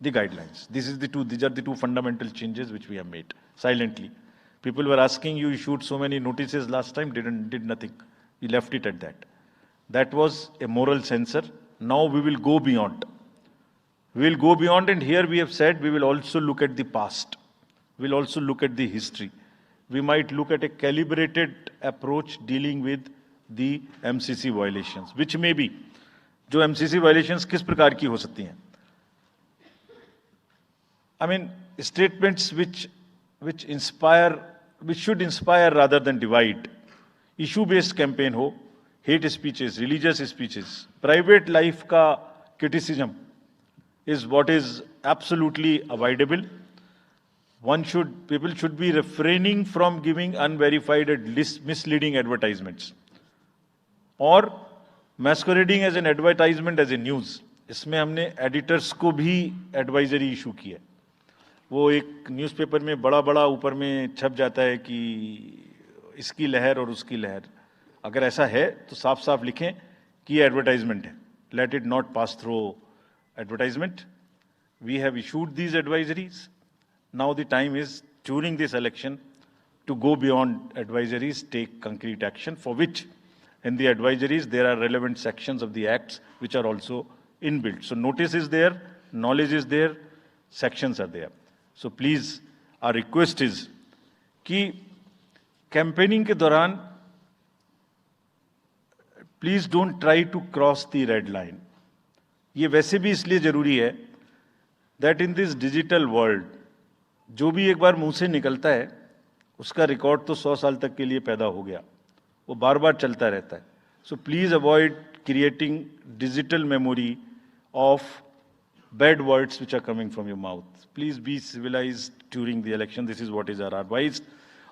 the guidelines. These are the two fundamental changes which we have made silently. People were asking, you issued so many notices last time, did nothing. You left it at that. That was a moral censor. Now we will go beyond. We will go beyond, and here we have said we will also look at the past. We will also look at the history. We might look at a calibrated approach dealing with the MCC violations, which may be, जो MCC violations किस प्रकार की हो सकती हैं। I mean statements which should inspire rather than divide, issue based campaign हो, hate speeches, religious speeches, private life का criticism is what is absolutely avoidable. People should be refraining from giving unverified and misleading advertisements or masquerading as an advertisement as a news. इसमें हमने editors को भी advisory issue की है। वो एक newspaper में बड़ा बड़ा ऊपर में छप जाता है कि इसकी लहर और उसकी लहर। अगर ऐसा है तो साफ साफ लिखें कि ये एडवर्टाइजमेंट है। Let it not pass through advertisement. We have issued these advisories. Now the time is during this election to go beyond advisories, take concrete action, for which in the advisories there are relevant sections of the acts which are also inbuilt. So notice is there, knowledge is there, sections are there. So please, our request is कि campaigning के दौरान please don't try to cross the red line. ये वैसे भी इसलिए जरूरी है that in this digital world जो भी एक बार मुंह से निकलता है उसका रिकॉर्ड तो 100 साल तक के लिए पैदा हो गया, वो बार बार चलता रहता है। So please avoid creating digital memory of bad words which are coming from your mouth. Please be civilised during the election, this is what is our advice.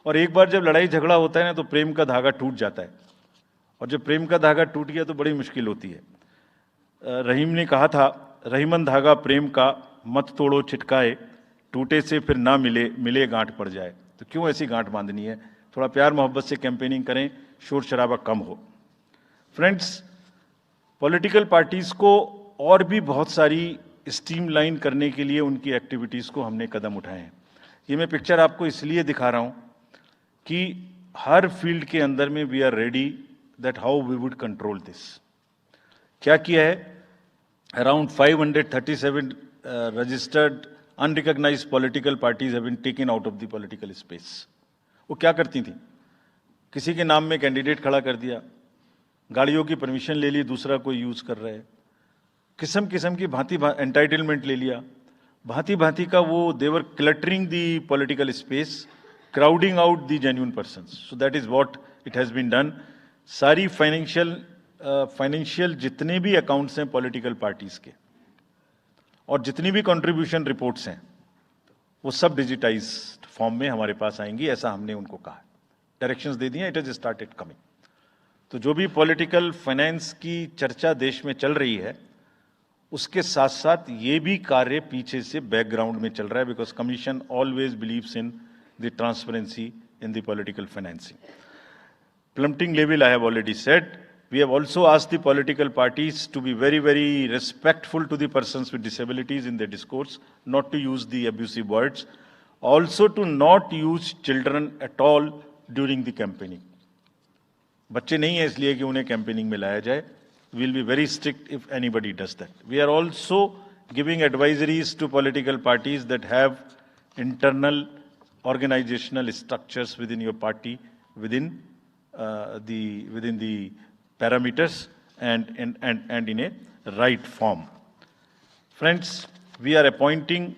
और एक बार जब लड़ाई झगड़ा होता है ना तो प्रेम का धागा टूट जाता है, और जब प्रेम का धागा टूट गया तो बड़ी मुश्किल होती है। रहीम ने कहा था, रहीमन धागा प्रेम का मत तोड़ो छिटकाए, टूटे से फिर ना मिले, मिले गांठ पड़ जाए। तो क्यों ऐसी गांठ बांधनी है? थोड़ा प्यार मोहब्बत से कैंपेनिंग करें, शोर शराबा कम हो। फ्रेंड्स, पॉलिटिकल पार्टीज को और भी बहुत सारी स्ट्रीमलाइन करने के लिए उनकी एक्टिविटीज को हमने कदम उठाए हैं। ये मैं पिक्चर आपको इसलिए दिखा रहा हूं कि हर फील्ड के अंदर में we are ready that how we would control this. क्या किया है? Around 537 registered unrecognised political parties have been taken out of the political space. वो क्या करती थी? किसी के नाम में कैंडिडेट खड़ा कर दिया, गाड़ियों की परमिशन ले ली, दूसरा कोई यूज कर रहा है, किस्म किस्म की भांति एंटाइटलमेंट ले लिया, भांति भांति का वो they're cluttering the political space, crowding out the genuine persons. So that is what it has been done. सारी फाइनेंशियल जितने भी अकाउंट्स हैं पॉलिटिकल पार्टीज के और जितनी भी कंट्रीब्यूशन रिपोर्ट्स हैं वो सब डिजिटाइज्ड फॉर्म में हमारे पास आएंगी, ऐसा हमने उनको कहा. डायरेक्शंस दे दिए, इट हैज स्टार्टेड कमिंग. तो जो भी पॉलिटिकल फाइनेंस की चर्चा देश में चल रही है उसके साथ साथ ये भी कार्य पीछे से बैकग्राउंड में चल रहा है, because commission always believes in the transparency in the political financing. Plummeting level, I have already said. We have also asked the political parties to be very, very respectful to the persons with disabilities in their discourse, not to use the abusive words, also to not use children at all during the campaigning. बच्चे नहीं है इसलिए कि उन्हें campaigning में लाया जाए. We will be very strict if anybody does that. We are also giving advisories to political parties that have internal organizational structures within your party, within the parameters and in a right form. Friends, we are appointing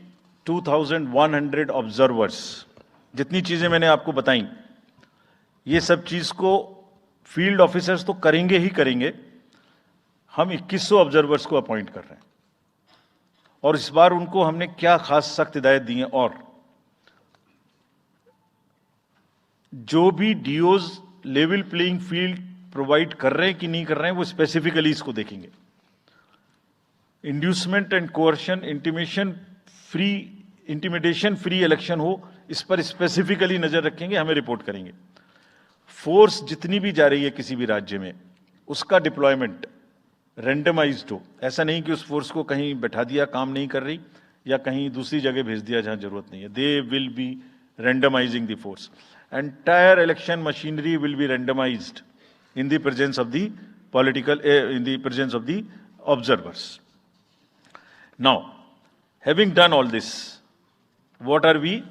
2,100 observers. जितनी चीजें मैंने आपको बताई, ये सब चीज को field officers तो करेंगे ही करेंगे. हम 2100 ऑब्जर्वर्स को अपॉइंट कर रहे हैं और इस बार उनको हमने क्या खास सख्त हिदायत दी है. और जो भी डीओज लेवल प्लेइंग फील्ड प्रोवाइड कर रहे हैं कि नहीं कर रहे हैं वो स्पेसिफिकली इसको देखेंगे. Inducement and coercion, intimidation free election हो, इस पर स्पेसिफिकली नजर रखेंगे, हमें रिपोर्ट करेंगे. फोर्स जितनी भी जा रही है किसी भी राज्य में उसका डिप्लॉयमेंट रैंडमाइज्ड हो. ऐसा नहीं कि उस फोर्स को कहीं बैठा दिया, काम नहीं कर रही, या कहीं दूसरी जगह भेज दिया जहां जरूरत नहीं है. They will be randomising the force. Entire election machinery will be randomized in the presence of the in the presence of the observers. Now, having done all this, what are the,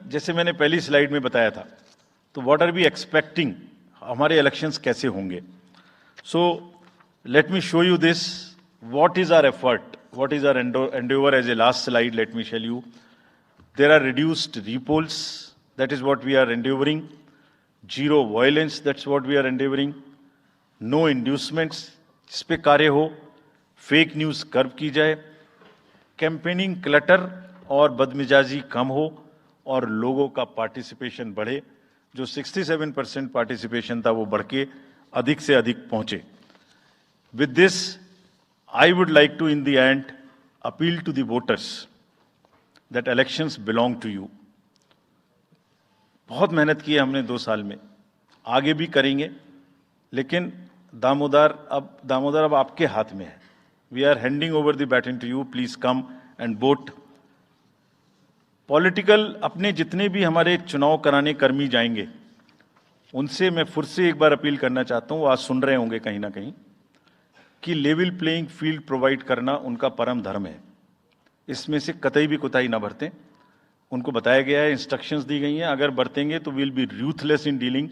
जैसे मैंने पहली slide में बताया था, तो what are we expecting, हमारे elections कैसे होंगे. So, let me show you this. What is our effort? What is our endeavor? As a last slide, let me tell you. There are reduced repolls, that is what we are endeavoring. Zero violence, that's what we are endeavoring. No inducements, इस पे कार्य हो. Fake news curve की जाए. Campaigning clutter और बदमिजाजी कम हो और लोगों का पार्टिसिपेशन बढ़े. जो 67% पार्टिसिपेशन था वो बढ़ के अधिक से अधिक पहुंचे. With this I would like to in the end appeal to the voters that elections belong to you. बहुत मेहनत की है हमने 2 साल में, आगे भी करेंगे, लेकिन दामोदर अब आपके हाथ में है. We are handing over the baton to you. Please come and vote. Political अपने जितने भी हमारे चुनाव कराने कर्मी जाएंगे उनसे मैं फिर से एक बार अपील करना चाहता हूं, आज सुन रहे होंगे कहीं ना कहीं, कि लेवल प्लेइंग फील्ड प्रोवाइड करना उनका परम धर्म है. इसमें से कतई भी कोताही ना बरतें. उनको बताया गया है, इंस्ट्रक्शंस दी गई हैं, अगर बरतेंगे तो will be ruthless in dealing,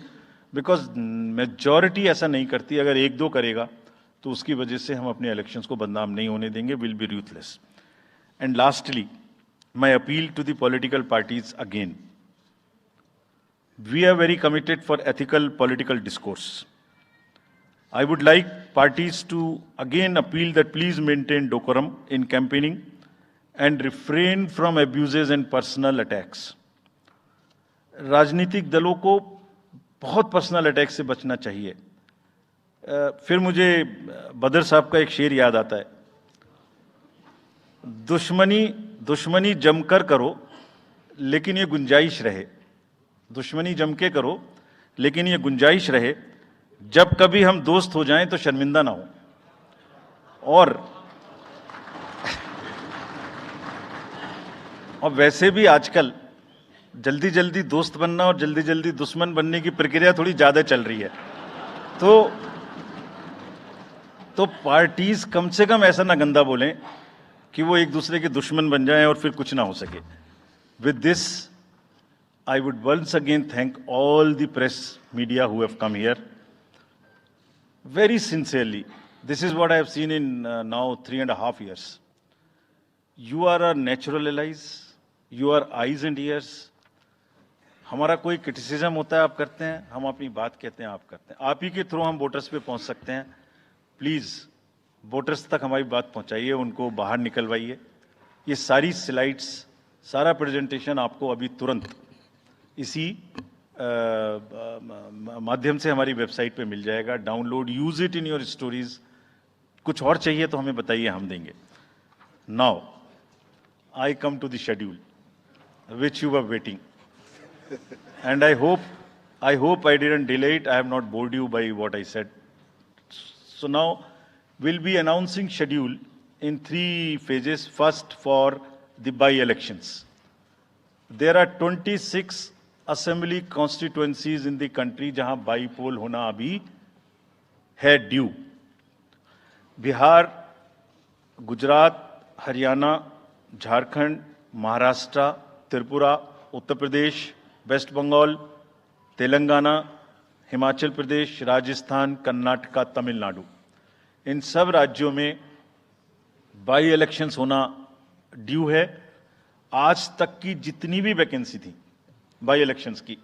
because majority ऐसा नहीं करती. अगर 1-2 करेगा तो उसकी वजह से हम अपने इलेक्शंस को बदनाम नहीं होने देंगे. Will be ruthless. And lastly, my appeal to the political parties again. We are very committed for ethical political discourse. I would like parties to again appeal that please maintain decorum in campaigning and refrain from abuses and personal attacks. राजनीतिक दलों को बहुत personal attack से बचना चाहिए. फिर मुझे बदर साहब का एक शेर याद आता है, दुश्मनी जमकर करो लेकिन ये गुंजाइश रहे. दुश्मनी जम के करो लेकिन ये गुंजाइश रहे, जब कभी हम दोस्त हो जाएं तो शर्मिंदा ना हो. और वैसे भी आजकल जल्दी जल्दी दोस्त बनना और जल्दी जल्दी दुश्मन बनने की प्रक्रिया थोड़ी ज्यादा चल रही है. तो पार्टीज कम से कम ऐसा ना गंदा बोलें कि वो एक दूसरे के दुश्मन बन जाएं और फिर कुछ ना हो सके. With this I would once again thank all the press media who have come here. Very sincerely, this is what I have seen in now 3.5 years. You are our natural allies, you are eyes and ears. हमारा कोई criticism होता है आप करते हैं, हम अपनी बात कहते हैं आप करते हैं. आप ही के थ्रू हम वोटर्स पे पहुंच सकते हैं. प्लीज वोटर्स तक हमारी बात पहुंचाइए, उनको बाहर निकलवाइए. ये सारी स्लाइड्स, सारा प्रेजेंटेशन आपको अभी तुरंत इसी माध्यम से हमारी वेबसाइट पे मिल जाएगा. Download, use it in your stories. कुछ और चाहिए तो हमें बताइए, हम देंगे. Now I come to the schedule, which you were waiting, and I hope I didn't delay it. I have not bored you by what I said. So now we'll be announcing schedule in 3 phases. First, for the by-elections. There are 26 assembly constituencies in the country जहां by-poll होना अभी है due. Bihar, Gujarat, Haryana, Jharkhand, Maharashtra, Tripura, Uttar Pradesh, waste Bengal, Telangana, Himachal Pradesh, Rajasthan, Karnataka, Tamil Nadu, इन सब राज्यों में by elections होना due है. आज तक की जितनी भी वैकेंसी थी बाई इलेक्शंस की,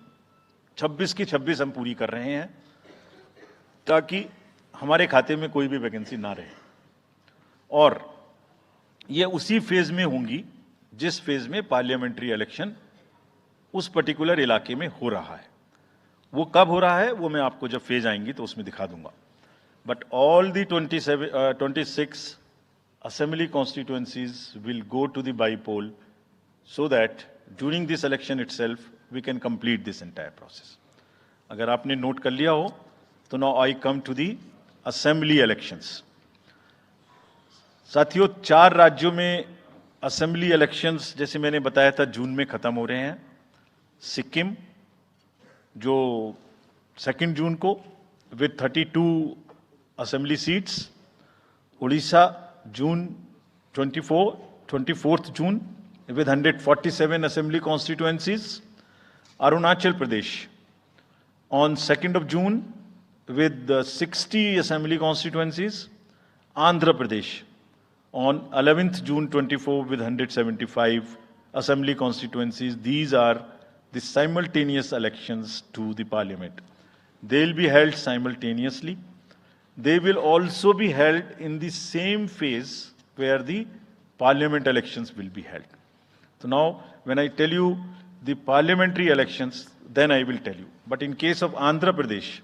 26 की 26 हम पूरी कर रहे हैं, ताकि हमारे खाते में कोई भी वैकेंसी ना रहे. और ये उसी फेज में होंगी जिस फेज में पार्लियामेंट्री इलेक्शन उस पर्टिकुलर इलाके में हो रहा है. वो कब हो रहा है वो मैं आपको जब फेज आएंगी तो उसमें दिखा दूंगा. But all the 26 assembly constituencies will go to the by-poll so that during this election itself we can complete this entire process. अगर आपने नोट कर लिया हो तो now I come to the assembly elections. साथियों, 4 राज्यों में असेंबली इलेक्शंस जैसे मैंने बताया था जून में खत्म हो रहे हैं. सिक्किम जो 2 जून को with 32 assembly seats, Orissa June 24 June with 147 assembly constituencies, Arunachal Pradesh on 2nd of June with 60 assembly constituencies, Andhra Pradesh on 11th June 24 with 175 assembly constituencies. These are the simultaneous elections to the parliament. They will be held simultaneously. They will also be held in the same phase where the parliament elections will be held. So now, when I tell you the parliamentary elections, then I will tell you. But in case of Andhra Pradesh,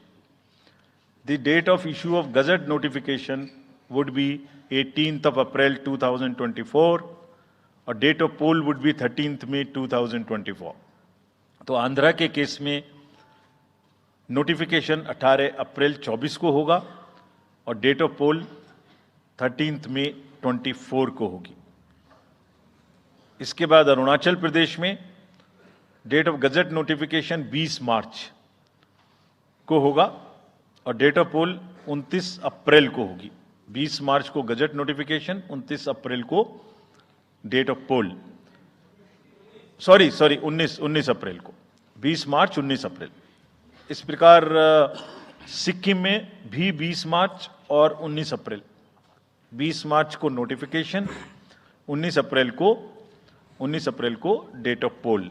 the date of issue of Gazette notification would be 18th of April 2024, or date of poll would be 13th May 2024. तो आंध्रा के case में notification 18 अप्रैल 24 को होगा और date of pole 13th मई 24 को होगी. इसके बाद अरुणाचल प्रदेश में डेट ऑफ गजट नोटिफिकेशन 20 मार्च को होगा और डेट ऑफ पोल 29 अप्रैल को होगी. 20 मार्च को गजट नोटिफिकेशन, 29 अप्रैल को डेट ऑफ पोल. सॉरी 19 अप्रैल को. 20 मार्च 19 अप्रैल. इस प्रकार सिक्किम में भी 20 मार्च और 19 अप्रैल. 20 मार्च को नोटिफिकेशन, 19 अप्रैल को डेट ऑफ पोल.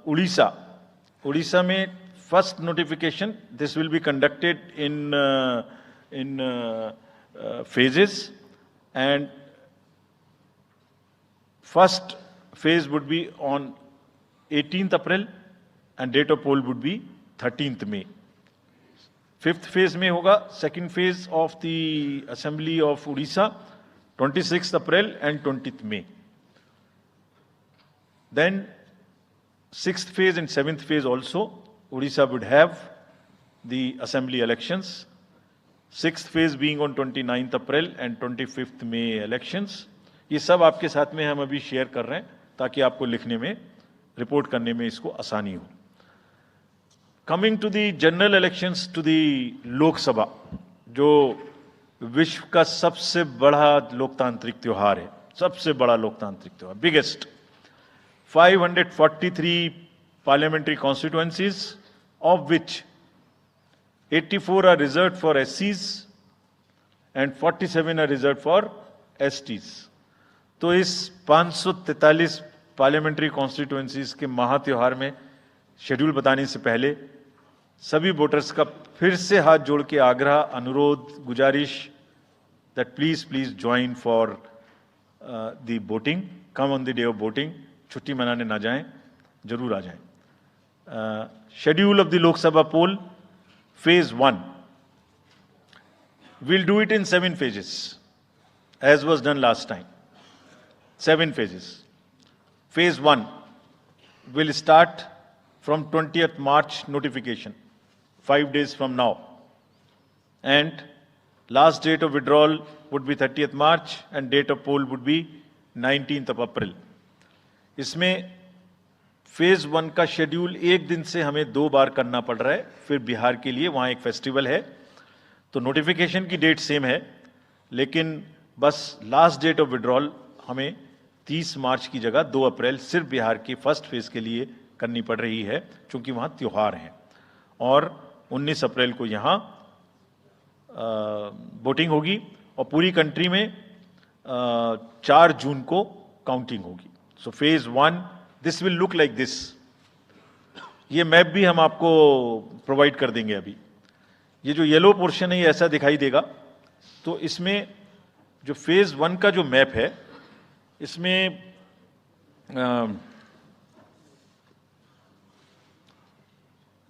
उड़ीसा में first notification, this will be conducted in phases, and first phase would be on 18th April and date of poll would be 13th May. 5th phase में होगा second phase of the assembly of Odisha, 26th April and 20th May. Then 6th phase and 7th phase also Odisha would have the assembly elections. 6th phase being on 29th April and 25th May elections. ये सब आपके साथ में हम अभी share कर रहे हैं ताकि आपको लिखने में, रिपोर्ट करने में इसको आसानी हो. Coming to the general elections to the Lok Sabha, जो विश्व का सबसे बड़ा लोकतांत्रिक त्योहार है, सबसे बड़ा लोकतांत्रिक त्योहार, biggest. 543 parliamentary constituencies, of which 84 are reserved for SCs and 47 are reserved for STs. तो इस 543 पार्लियामेंट्री कॉन्स्टिट्यूएंसीज के महा त्योहार में शेड्यूल बताने से पहले सभी वोटर्स का फिर से हाथ जोड़ के आग्रह, अनुरोध, गुजारिश that please join for the voting, come on the day of voting, छुट्टी मनाने ना जाएं, जरूर आ जाएं। Schedule of the Lok Sabha poll, phase 1, we'll do it in 7 phases, as was done last time. 7 phases. Phase 1 will start from 20th March notification, 5 days from now. And last date of withdrawal would be 30th March and date of poll would be 19th of April. इसमें phase 1 का schedule एक दिन से हमें 2 बार करना पड़ रहा है, फिर बिहार के लिए वहां एक फेस्टिवल है, तो नोटिफिकेशन की डेट सेम है, लेकिन बस लास्ट डेट ऑफ विड्रॉल हमें 30 मार्च की जगह 2 अप्रैल सिर्फ बिहार के फर्स्ट फेज के लिए करनी पड़ रही है, क्योंकि वहां त्योहार हैं। और 19 अप्रैल को यहां वोटिंग होगी और पूरी कंट्री में 4 जून को काउंटिंग होगी। So phase 1 this will look like this. ये मैप भी हम आपको प्रोवाइड कर देंगे अभी। ये जो येलो पोर्शन है ये ऐसा दिखाई देगा। तो इसमें जो फेज 1 का जो मैप है, इसमें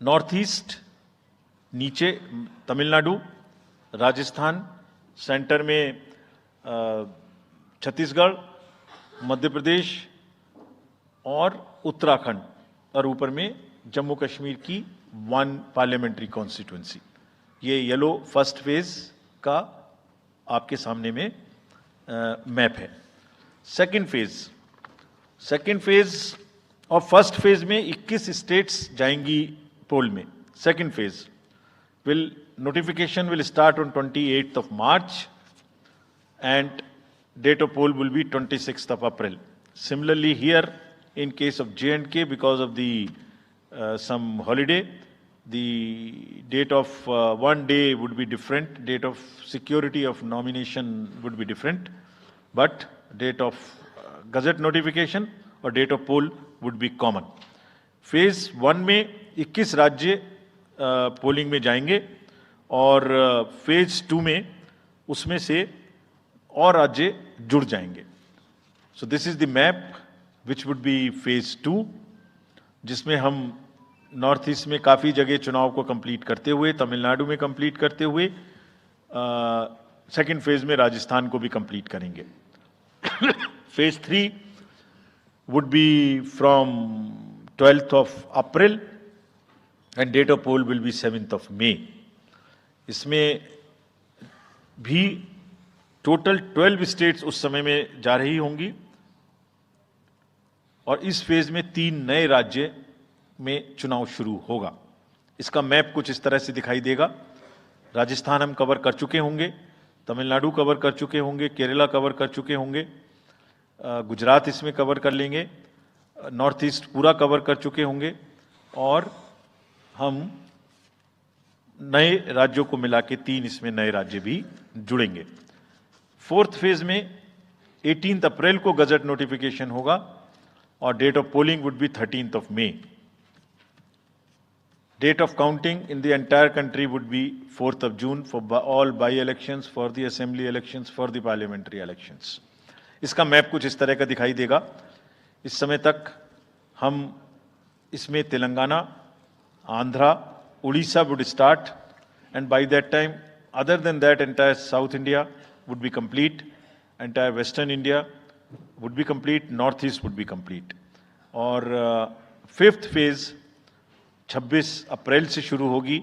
नॉर्थ ईस्ट, नीचे तमिलनाडु, राजस्थान, सेंटर में छत्तीसगढ़, मध्य प्रदेश और उत्तराखंड, और ऊपर में जम्मू कश्मीर की 1 पार्लियामेंट्री कॉन्स्टिट्यूएंसी। ये येलो फर्स्ट फेज का आपके सामने में मैप है। सेकंड फेज और फर्स्ट फेज में 21 स्टेट्स जाएंगी पोल में। Second phase notification will start on 28th of March and date of poll will be 26th of April. Similarly here in case of J&K, because of the some holiday, the date of one day would be different, date of security of nomination would be different, but date of gazette notification और date of poll would be common. Phase 1 में 21 राज्य polling में जाएंगे और phase 2 में उसमें से और राज्य जुड़ जाएंगे। सो this is the map which would be phase 2, जिसमें हम नॉर्थ ईस्ट में काफ़ी जगह चुनाव को कंप्लीट करते हुए, तमिलनाडु में कंप्लीट करते हुए, सेकेंड फेज में राजस्थान को भी कंप्लीट करेंगे। Phase 3 would be from 12th of April and date of poll will be 7th of May. इसमें भी टोटल 12 स्टेट्स उस समय में जा रही होंगी और इस फेज में 3 नए राज्य में चुनाव शुरू होगा। इसका मैप कुछ इस तरह से दिखाई देगा। राजस्थान हम कवर कर चुके होंगे, तमिलनाडु कवर कर चुके होंगे, केरला कवर कर चुके होंगे, गुजरात इसमें कवर कर लेंगे, नॉर्थ ईस्ट पूरा कवर कर चुके होंगे और हम नए राज्यों को मिला के 3 इसमें नए राज्य भी जुड़ेंगे। फोर्थ फेज में 18 अप्रैल को गजट नोटिफिकेशन होगा और date of polling would be 13th of May. Date of counting in the entire country would be 4th of June for all by-elections, for the assembly elections, for the parliamentary elections. इसका map कुछ इस तरह का दिखाई देगा। इस समय तक हम इसमें Telangana, Andhra, Orissa would start, and by that time, other than that, entire South India would be complete, entire Western India would be complete, North East would be complete. और फिफ्थ फेज 26 अप्रैल से शुरू होगी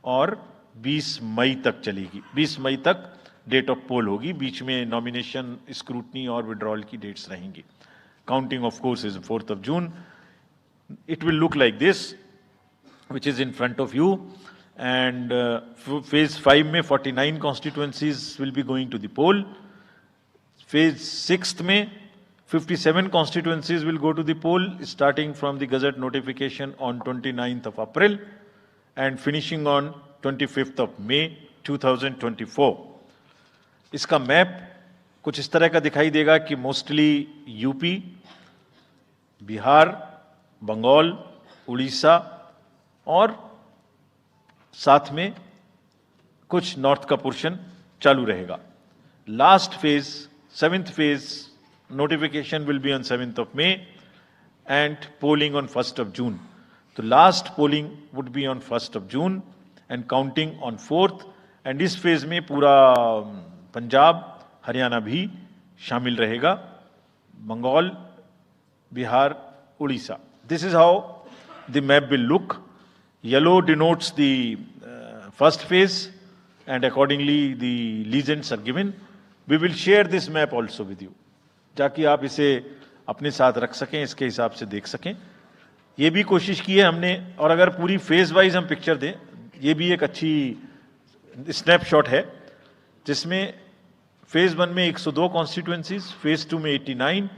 और 20 मई तक चलेगी। 20 मई तक डेट ऑफ पोल होगी, बीच में नॉमिनेशन, स्क्रूटनी और विड्रॉल की डेट्स रहेंगी। Counting of course is 4th of June. It will look like this, which is in front of you, and phase 5 में 49 constituencies will be going to the poll. Phase 6 में 57 constituencies will go to the poll, starting from the Gazette notification on 29th of April and finishing on 25th of May 2024. इसका map कुछ इस तरह का दिखाई देगा कि मोस्टली यूपी, बिहार, बंगाल, उड़ीसा और साथ में कुछ नॉर्थ का पोर्शन चालू रहेगा। Last phase, 7th phase notification will be on 7th of May and polling on 1st of June. तो last polling would be on 1st of June and counting on 4th, and इस फेज में पूरा पंजाब, हरियाणा भी शामिल रहेगा, Bengal, Bihar, Orissa. This is how the map will look. Yellow denotes the first phase and accordingly the legends are given. We will share this map also with you, ताकि आप इसे अपने साथ रख सकें, इसके हिसाब से देख सकें। ये भी कोशिश की है हमने, और अगर पूरी फेज वाइज हम पिक्चर दें, ये भी एक अच्छी स्नैपशॉट है, जिसमें फेज 1 में 102 कॉन्स्टिट्यूएंसीज, फेज 2 में 89,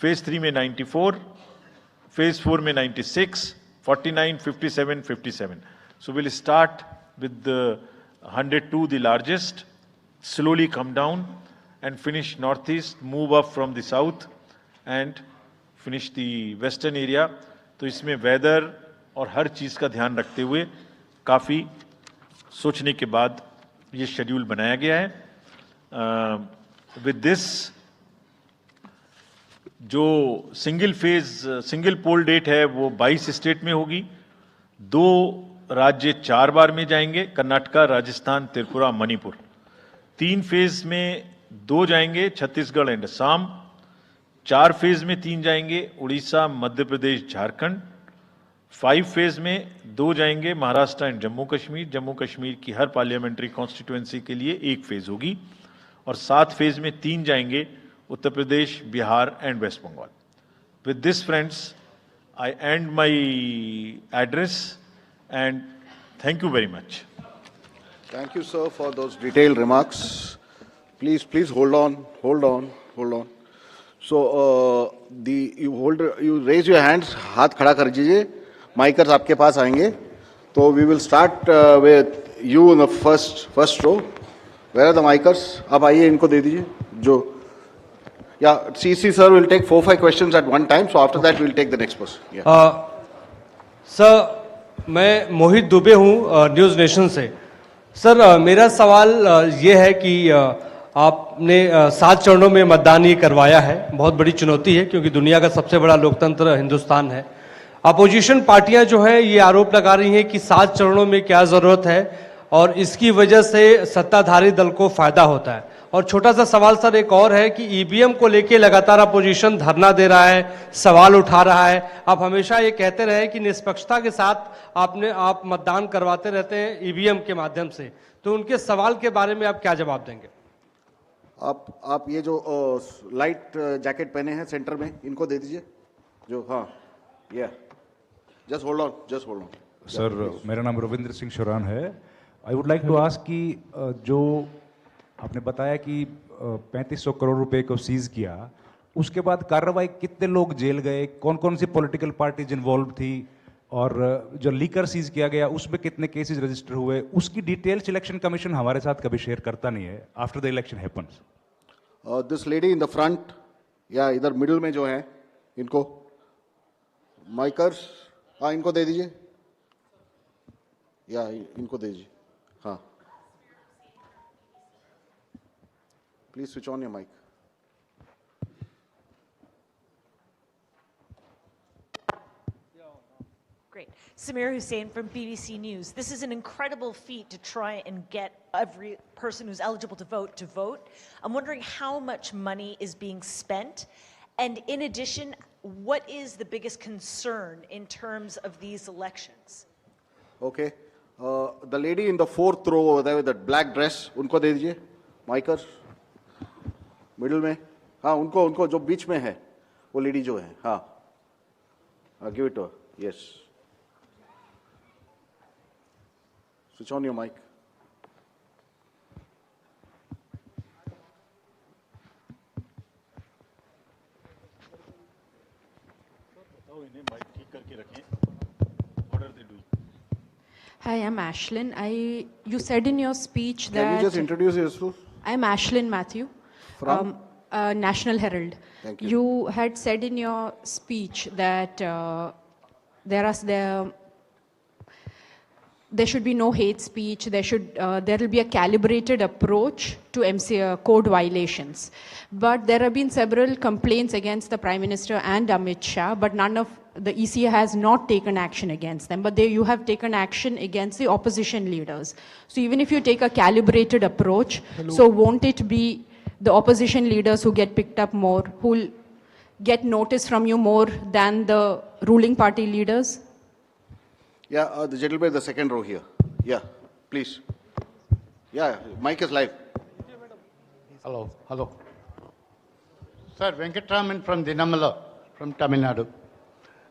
फेज 3 में 94, फेज 4 में 96, 49, 57, 57. So we'll start with the 102, the largest, slowly come down and finish northeast, move up from the south and finish the western area. तो इसमें वेदर और हर चीज़ का ध्यान रखते हुए काफ़ी सोचने के बाद ये शेड्यूल बनाया गया है। विद दिस, जो single phase single poll date है वो 22 स्टेट में होगी। 2 राज्य 4 बार में जाएंगे, कर्नाटका, राजस्थान, त्रिपुरा, मणिपुर। 3 फेज में 2 जाएंगे, छत्तीसगढ़ एंड असम। 4 फेज में 3 जाएंगे, उड़ीसा, मध्य प्रदेश, झारखंड। 5 फेज में 2 जाएंगे, महाराष्ट्र एंड जम्मू कश्मीर। जम्मू कश्मीर की हर पार्लियामेंट्री कॉन्स्टिट्यूएंसी के लिए 1 फेज होगी। और 7 फेज में 3 जाएंगे, Uttar Pradesh, Bihar and West Bengal. With this friends, I end my address and thank you very much. Thank you, sir, for those detailed remarks. Please hold on. So, you raise your hands, हाथ खड़ा कर दीजिए, माइकर्स आपके पास आएंगे। तो we will start with you in the first row. Where are the micers? आप आइए, इनको दे दीजिए। जो, yeah, CC sir will take 4-5 questions at one time. So after that we will take the next person. Yeah. Sir, मैं मोहित दुबे हूँ news nation से। Sir, मेरा सवाल ये है कि आपने 7 चरणों में मतदान ये करवाया है, बहुत बड़ी चुनौती है क्योंकि दुनिया का सबसे बड़ा लोकतंत्र हिंदुस्तान है। अपोजिशन पार्टियां जो हैं ये आरोप लगा रही हैं कि 7 चरणों में क्या ज़रूरत है और इसकी वजह से सत्ताधारी दल को फायदा होता है। और छोटा सा सवाल सर एक और है कि ईवीएम को लेके लगातार अपोजिशन धरना दे रहा है, सवाल उठा रहा है। आप हमेशा ये कहते रहे कि निष्पक्षता के साथ आप मतदान करवाते रहते हैं ईवीएम के माध्यम से, तो उनके सवाल के बारे में आप क्या जवाब देंगे? आप ये जो लाइट जैकेट पहने हैं सेंटर में, इनको दे दीजिए। जो, हाँ, ये जस्ट होल्ड ऑन। सर, मेरा नाम रविंद्र सिंह शोरान है। I would like to ask कि जो आपने बताया कि 3500 करोड़ रुपए को सीज किया, उसके बाद कार्रवाई कितने लोग जेल गए, कौन कौन सी पॉलिटिकल पार्टीज इन्वॉल्व थी, और जो लीकर सीज किया गया उसमें कितने केसेस रजिस्टर हुए, उसकी डिटेल्स इलेक्शन कमीशन हमारे साथ कभी शेयर करता नहीं है after the election happens. This lady in the front, या इधर मिडिल में जो है, इनको माइकर्स, हाँ, इनको दे दीजिए, या इनको दे दीजिए। हाँ, please switch on your mic. Great. Samir Hussain from BBC News. This is an incredible feat to try and get every person who's eligible to vote. I'm wondering how much money is being spent. And in addition, what is the biggest concern in terms of these elections? Okay. The lady in the 4th row over there with that black dress, उनको दे दीजिए, माइकर, middle में। हाँ, उनको जो बीच में है, वो lady जो है, हाँ, give it to her. Yes. Switch on your mic. Hi, I'm Ashlyn. You said in your speech that... Can you just introduce yourself? I'm Ashlyn Matthew. From? National Herald. Thank you. You had said in your speech that there should be no hate speech. There will be a calibrated approach to code violations. But there have been several complaints against the Prime Minister and Amit Shah, but none of the ECA has not taken action against them. But you have taken action against the opposition leaders. So even if you take a calibrated approach, so won't it be the opposition leaders who get picked up more, who will get notice from you more than the ruling party leaders? Yeah, the gentleman in the second row here. Yeah, please. Yeah, mic is live. Hello. Sir, Venkatraman from Dinamala, from Tamil Nadu.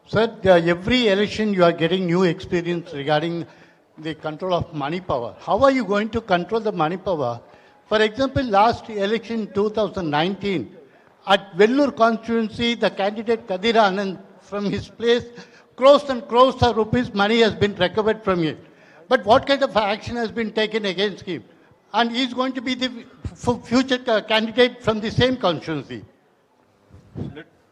Sir, every election you are getting new experience regarding the control of money power. How are you going to control the money power? For example, last election 2019, at Vellore constituency, the candidate Kadir Anand from his place, crores and crores of rupees money has been recovered from him. But what kind of action has been taken against him? And he's going to be the future candidate from the same constituency.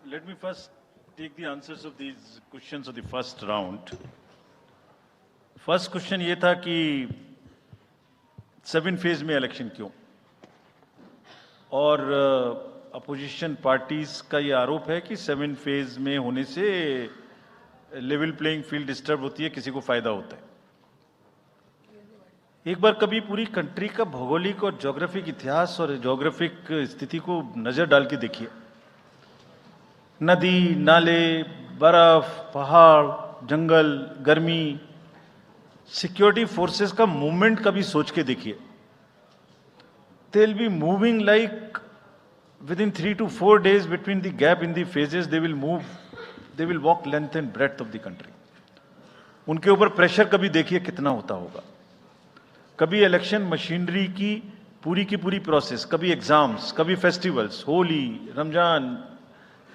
Let me first take the answers of these questions of the first round. First question ये था कि 7 phase में election क्यों, और opposition parties का ये आरोप है कि 7 फेज में होने से लेवल प्लेइंग फील्ड डिस्टर्ब होती है, किसी को फायदा होता है। एक बार कभी पूरी कंट्री का भौगोलिक और ज्योग्राफिक इतिहास और ज्योग्राफिक स्थिति को नजर डाल के देखिए। नदी, नाले, बर्फ, पहाड़, जंगल, गर्मी, सिक्योरिटी फोर्सेस का मूवमेंट कभी सोच के देखिए। दे will be moving like within 3 to 4 days between the gap in the phases, they will walk length and breadth of the country. उनके ऊपर प्रेशर कभी देखिए कितना होता होगा। कभी इलेक्शन मशीनरी की पूरी प्रोसेस, कभी एग्जाम्स, कभी फेस्टिवल्स, होली, रमजान,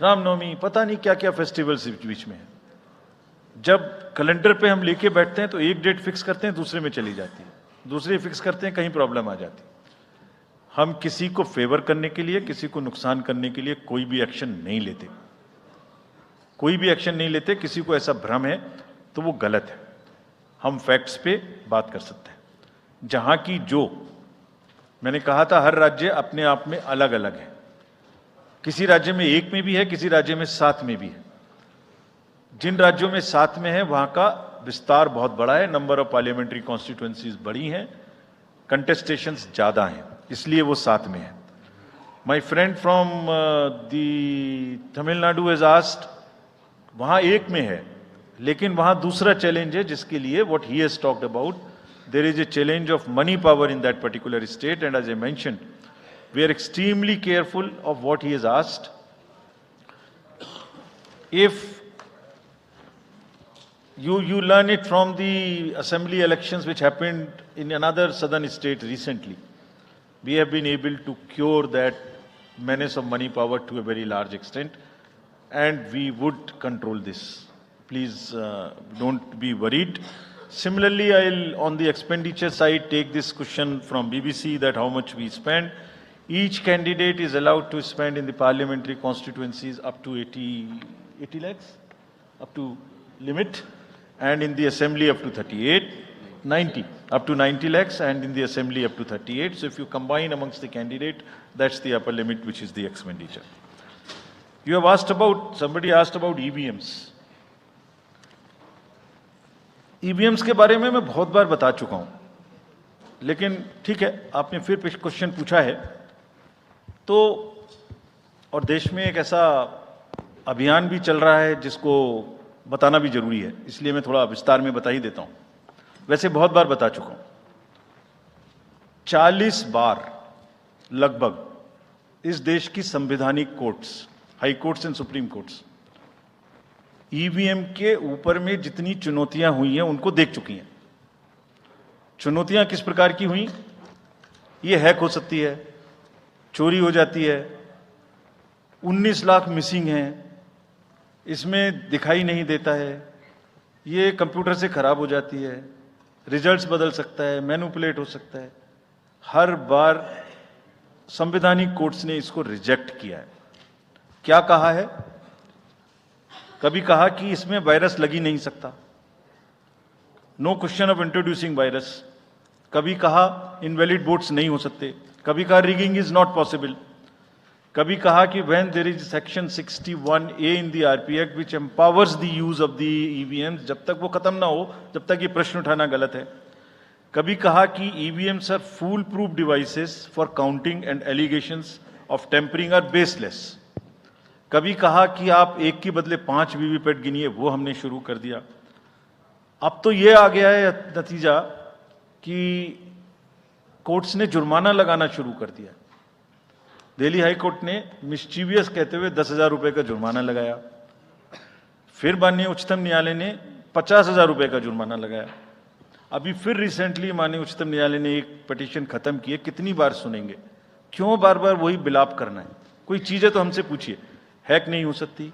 रामनवमी, पता नहीं क्या क्या फेस्टिवल्स बीच में है। जब कैलेंडर पे हम लेके बैठते हैं तो एक डेट फिक्स करते हैं, दूसरे में चली जाती है, दूसरे फिक्स करते हैं, कहीं प्रॉब्लम आ जाती है। हम किसी को फेवर करने के लिए, किसी को नुकसान करने के लिए कोई भी एक्शन नहीं लेते, कोई भी एक्शन नहीं लेते। किसी को ऐसा भ्रम है तो वो गलत है। हम फैक्ट्स पे बात कर सकते हैं। जहां की जो मैंने कहा था, हर राज्य अपने आप में अलग अलग है। किसी राज्य में 1 में भी है, किसी राज्य में 7 में भी है। जिन राज्यों में 7 में है वहां का विस्तार बहुत बड़ा है, नंबर ऑफ पार्लियामेंट्री कॉन्स्टिट्यूएंसीज बड़ी हैं, कंटेस्टेशंस ज्यादा हैं, इसलिए वो 7 में है। My friend from the Tamil Nadu has asked, वहां 1 में है, लेकिन वहां दूसरा चैलेंज है जिसके लिए what he has talked about, there is a challenge of money power in that particular state, and as I mentioned we are extremely careful of what he has asked. If you learn it from the assembly elections which happened in another southern state recently. We have been able to cure that menace of money power to a very large extent, and we would control this. Please don't be worried. Similarly, I'll on the expenditure side take this question from BBC that how much we spend. Each candidate is allowed to spend in the parliamentary constituencies up to 80 lakhs, up to limit, and in the assembly up to 90 lakhs, and in the assembly up to 38. So if you combine amongst the candidate, that's the upper limit, which is the expenditure. You have asked about, somebody asked about EVMs. EVMs के बारे में मैं बहुत बार बता चुका हूं, लेकिन ठीक है, आपने फिर क्वेश्चन पूछा है तो, और देश में एक ऐसा अभियान भी चल रहा है जिसको बताना भी जरूरी है, इसलिए मैं थोड़ा विस्तार में बता ही देता हूं। वैसे बहुत बार बता चुका हूं, 40 बार लगभग इस देश की संवैधानिक courts, high courts and supreme courts EVM के ऊपर में जितनी चुनौतियां हुई हैं उनको देख चुकी हैं। चुनौतियां किस प्रकार की हुई? ये हैक हो सकती है, चोरी हो जाती है, 19 लाख मिसिंग हैं, इसमें दिखाई नहीं देता है, ये कंप्यूटर से खराब हो जाती है, रिजल्ट्स बदल सकता है, मैनिपुलेट हो सकता है। हर बार संवैधानिक कोर्ट्स ने इसको रिजेक्ट किया है। क्या कहा है? कभी कहा कि इसमें वायरस लग ही नहीं सकता, no question of introducing virus. कभी कहा इनवैलिड वोट्स नहीं हो सकते, कभी कहा रिगिंग इज नॉट पॉसिबल, कभी कहा कि when there is section 61A in the RP act which empowers the use of the EVM, जब तक वो खत्म ना हो जब तक ये प्रश्न उठाना गलत है। कभी कहा कि EVMs are fool proof devices for counting and allegations of tampering are baseless. कभी कहा कि आप एक के बदले 5 वीवीपैट गिनिए, वो हमने शुरू कर दिया। अब तो ये आ गया है नतीजा कि कोर्ट्स ने जुर्माना लगाना शुरू कर दिया। दिल्ली हाई कोर्ट ने मिस्चीवियस कहते हुए 10,000 रुपए का जुर्माना लगाया, फिर माननीय उच्चतम न्यायालय ने 50,000 रुपए का जुर्माना लगाया। अभी फिर रिसेंटली माननीय उच्चतम न्यायालय ने एक पिटीशन खत्म की है। कितनी बार सुनेंगे? क्यों बार बार वही बिलाप करना है? कोई चीजें तो हमसे पूछिए। हैक नहीं हो सकती,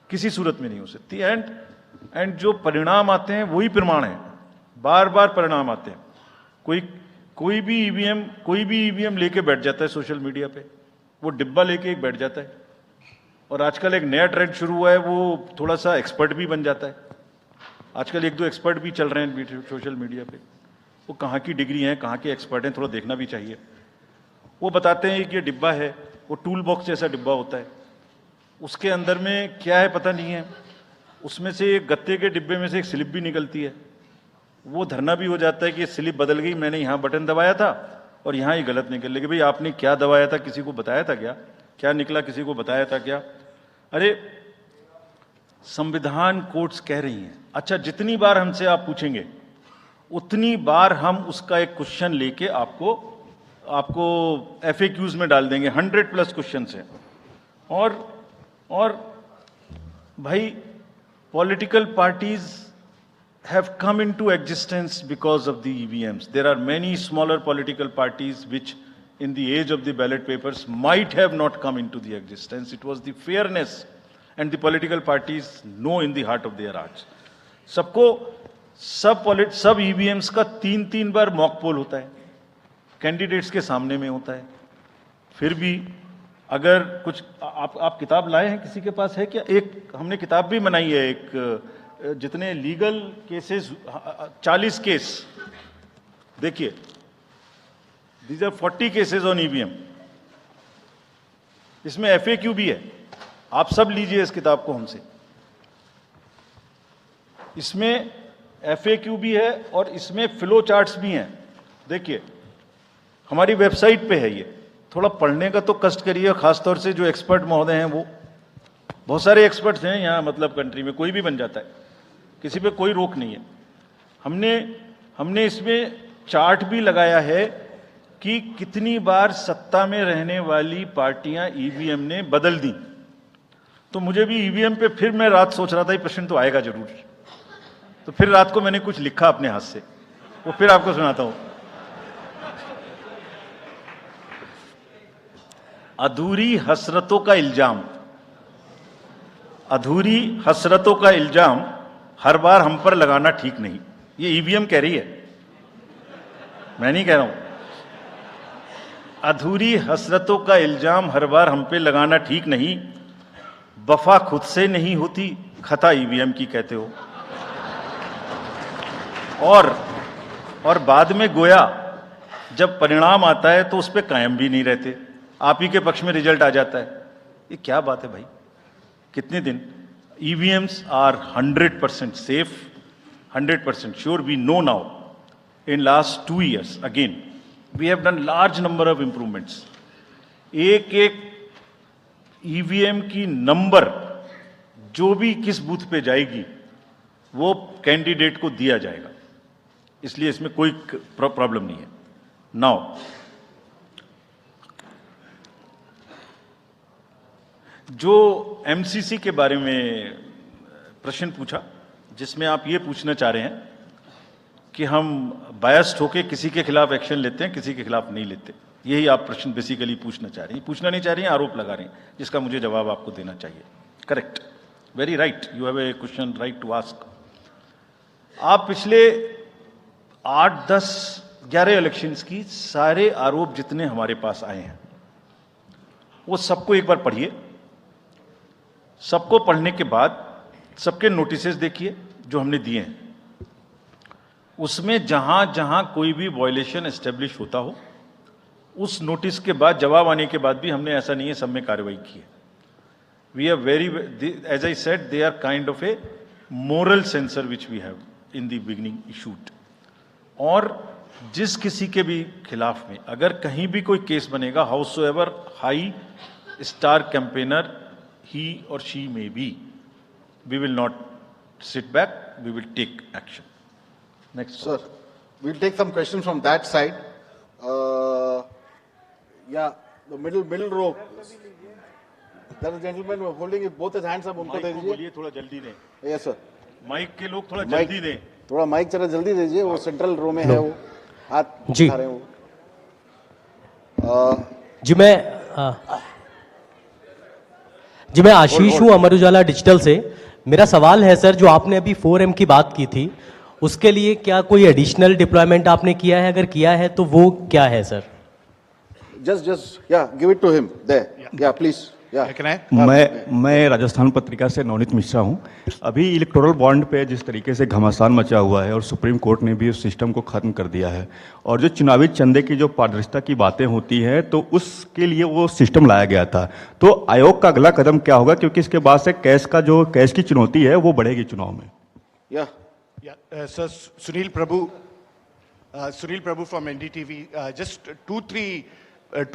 किसी सूरत में नहीं हो सकती, एंड जो परिणाम आते हैं वही प्रमाण है, बार बार परिणाम आते हैं। कोई भी ईवीएम लेके बैठ जाता है सोशल मीडिया पे, वो डिब्बा लेके एक बैठ जाता है, और आजकल एक नया ट्रेंड शुरू हुआ है, वो थोड़ा सा एक्सपर्ट भी बन जाता है। आजकल 1-2 एक्सपर्ट भी चल रहे हैं सोशल मीडिया पे, वो कहाँ की डिग्री हैं, कहाँ के एक्सपर्ट हैं, थोड़ा देखना भी चाहिए। वो बताते हैं कि ये डिब्बा है, वो टूल बॉक्स जैसा डिब्बा होता है, उसके अंदर में क्या है पता नहीं है, उसमें से एक गत्ते के डिब्बे में से एक स्लिप भी निकलती है। वो धरना भी हो जाता है कि ये स्लिप बदल गई, मैंने यहाँ बटन दबाया था और यहाँ ही गलत निकल लगी। भाई आपने क्या दबाया था, किसी को बताया था क्या? क्या निकला, किसी को बताया था क्या? अरे संविधान कोर्ट्स कह रही हैं। अच्छा, जितनी बार हमसे आप पूछेंगे उतनी बार हम उसका एक क्वेश्चन लेके आपको FAQs में डाल देंगे। 100+ क्वेश्चन है। और भाई political parties have come into existence because of the EVMs. There are many smaller political parties which in the age of the ballot papers might have not come into the existence. It was the fairness and the political parties know in the heart of their hearts. सब EVMs का 3-3 बार mock poll होता है, candidates के सामने में होता है। फिर भी अगर कुछ आप किताब लाए हैं, किसी के पास है क्या? एक हमने किताब भी बनाई है, एक जितने लीगल केसेस 40 केस, देखिए these are 40 cases on EVM. इसमें FAQ भी है, आप सब लीजिए इस किताब को हमसे। इसमें FAQ भी है और इसमें फ्लो चार्ट्स भी हैं। देखिए हमारी वेबसाइट पे है ये, थोड़ा पढ़ने का तो कष्ट करिए, खासतौर से जो एक्सपर्ट महोदय हैं, वो बहुत सारे एक्सपर्ट्स हैं यहाँ, मतलब कंट्री में कोई भी बन जाता है, किसी पे कोई रोक नहीं है। हमने इसमें चार्ट भी लगाया है कि कितनी बार सत्ता में रहने वाली पार्टियां ईवीएम ने बदल दी। तो मुझे भी ईवीएम पे फिर मैं रात सोच रहा था ये प्रश्न तो आएगा जरूर, तो फिर रात को मैंने कुछ लिखा अपने हाथ से, वो फिर आपको सुनाता हूं। अधूरी हसरतों का इल्जाम, अधूरी हसरतों का इल्जाम हर बार हम पर लगाना ठीक नहीं। ये ईवीएम कह रही है, मैं नहीं कह रहा हूं। अधूरी हसरतों का इल्जाम हर बार हम पे लगाना ठीक नहीं, वफा खुद से नहीं होती, खता ईवीएम की कहते हो। और बाद में गोया जब परिणाम आता है तो उस पर कायम भी नहीं रहते, आप ही के पक्ष में रिजल्ट आ जाता है। ये क्या बात है भाई? कितने दिन? EVMs are 100% safe, 100% sure. We know now. In last 2 years, again, we have done large number of improvements. एक EVM की नंबर जो भी किस बूथ पे जाएगी वो कैंडिडेट को दिया जाएगा, इसलिए इसमें कोई प्रॉब्लम नहीं है। नाउ जो MCC के बारे में प्रश्न पूछा, जिसमें आप ये पूछना चाह रहे हैं कि हम बायस्ड होके किसी के खिलाफ एक्शन लेते हैं, किसी के खिलाफ नहीं लेते, यही आप प्रश्न बेसिकली पूछना चाह रहे हैं। पूछना नहीं चाह रही हैं, आरोप लगा रहे हैं, जिसका मुझे जवाब आपको देना चाहिए। Correct, very right, you have a question right to ask. आप पिछले 8-10 11 इलेक्शंस की सारे आरोप जितने हमारे पास आए हैं वो सबको एक बार पढ़िए। सबको पढ़ने के बाद सबके नोटिसेस देखिए जो हमने दिए हैं, उसमें जहां जहां कोई भी वायलेशन एस्टेब्लिश होता हो उस नोटिस के बाद जवाब आने के बाद भी हमने ऐसा नहीं है सब में कार्रवाई की है। We are very, as I said, they are kind of a moral censor which we have in the beginning issued. और जिस किसी के भी खिलाफ में अगर कहीं भी कोई केस बनेगा, हाउसएवर हाई स्टार कैंपेनर ही और शी में B, we will not sit back, we will take action. Next. Sir, we'll take some questions from that side. Yeah, the middle row. There is a gentleman holding both his hands up. उनको दे दीजिए। बोलिए थोड़ा जल्दी दें। Yes sir. Mic के लोग थोड़ा जल्दी दें। थोड़ा माइक जरा जल्दी दीजिए, वो सेंट्रल रो में है, वो हाथ जी। उठा रहे हैं वो। जी मैं आशीष हूँ अमर उजाला डिजिटल से। मेरा सवाल है सर, जो आपने अभी 4M की बात की थी उसके लिए क्या कोई एडिशनल डिप्लॉयमेंट आपने किया है? अगर किया है तो वो क्या है sir? Just yeah, give it to him there. Yeah, please. Yeah. मैं राजस्थान पत्रिका से नवनीत मिश्रा हूं। अभी इलेक्टोरल बॉन्ड पे जिस तरीके से घमासान मचा हुआ है और सुप्रीम कोर्ट ने भी उस सिस्टम को खत्म कर दिया है, और जो चुनावी चंदे की जो पारदर्शिता की बातें होती हैं तो उसके लिए वो सिस्टम लाया गया था। तो आयोग का अगला कदम क्या होगा, क्योंकि इसके बाद से कैश की चुनौती है वो बढ़ेगी चुनाव में। Sir, Sunil Prabhu from NDTV. Just two,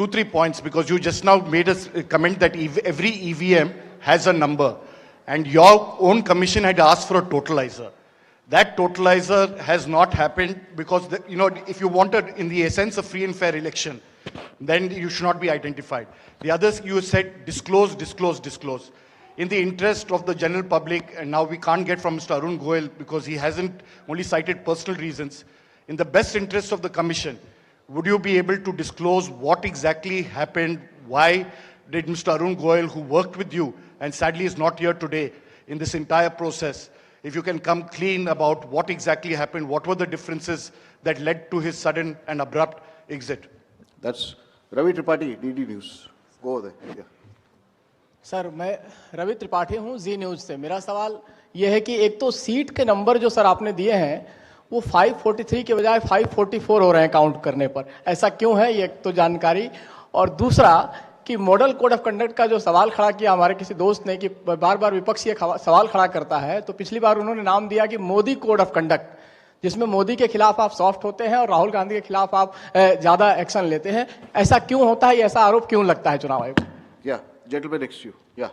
three points, because you just now made a comment that every EVM has a number, and your own commission had asked for a totalizer. That totalizer has not happened because, if you wanted, in the essence, a free and fair election, then you should not be identified. The others, you said disclose. In the interest of the general public, and now we can't get from Mr. Arun Goel because he hasn't only cited personal reasons. In the best interest of the commission, would you be able to disclose what exactly happened? Why did Mr. Arun Goel, who worked with you and sadly is not here today in this entire process, if you can come clean about what exactly happened, what were the differences that led to his sudden and abrupt exit? That's Ravi Tripathi, DD News. Go there. Yeah. Sir, मैं रवि त्रिपाठी हूँ जी news से। मेरा सवाल यह है कि एक तो सीट के नंबर जो सर आपने दिए हैं वो 543 के बजाय 544 हो रहे हैं काउंट करने पर, ऐसा क्यों है? ये एक तो जानकारी। और दूसरा कि मॉडल कोड ऑफ कंडक्ट का जो सवाल खड़ा किया हमारे किसी दोस्त ने कि बार बार विपक्ष ये सवाल खड़ा करता है, तो पिछली बार उन्होंने नाम दिया कि मोदी कोड ऑफ कंडक्ट, जिसमें मोदी के खिलाफ आप सॉफ्ट होते हैं और राहुल गांधी के खिलाफ आप ज़्यादा एक्शन लेते हैं। ऐसा क्यों होता है? ऐसा आरोप क्यों लगता है चुनाव आयोग? Gentleman next to you. Yeah.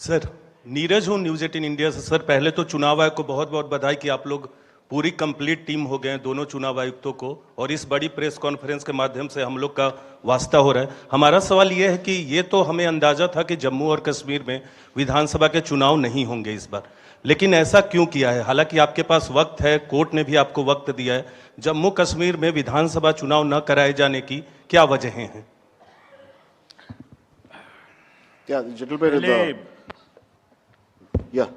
Sir, Neeraj हूँ न्यूज़ 18 इंडिया से। सर, पहले तो चुनाव आयोग को बहुत बहुत बधाई कि आप लोग पूरी कंप्लीट टीम हो गए हैं, दोनों चुनाव आयुक्तों को, और इस बड़ी प्रेस कॉन्फ्रेंस के माध्यम से हम लोग का वास्ता हो रहा है। हमारा सवाल ये है कि ये तो हमें अंदाजा था कि जम्मू और कश्मीर में विधानसभा के चुनाव नहीं होंगे इस बार, लेकिन ऐसा क्यों किया है? हालांकि आपके पास वक्त है, कोर्ट ने भी आपको वक्त दिया है। जम्मू कश्मीर में विधानसभा चुनाव न कराए जाने की क्या वजहें हैं? Yeah, the gentleman. Yeah,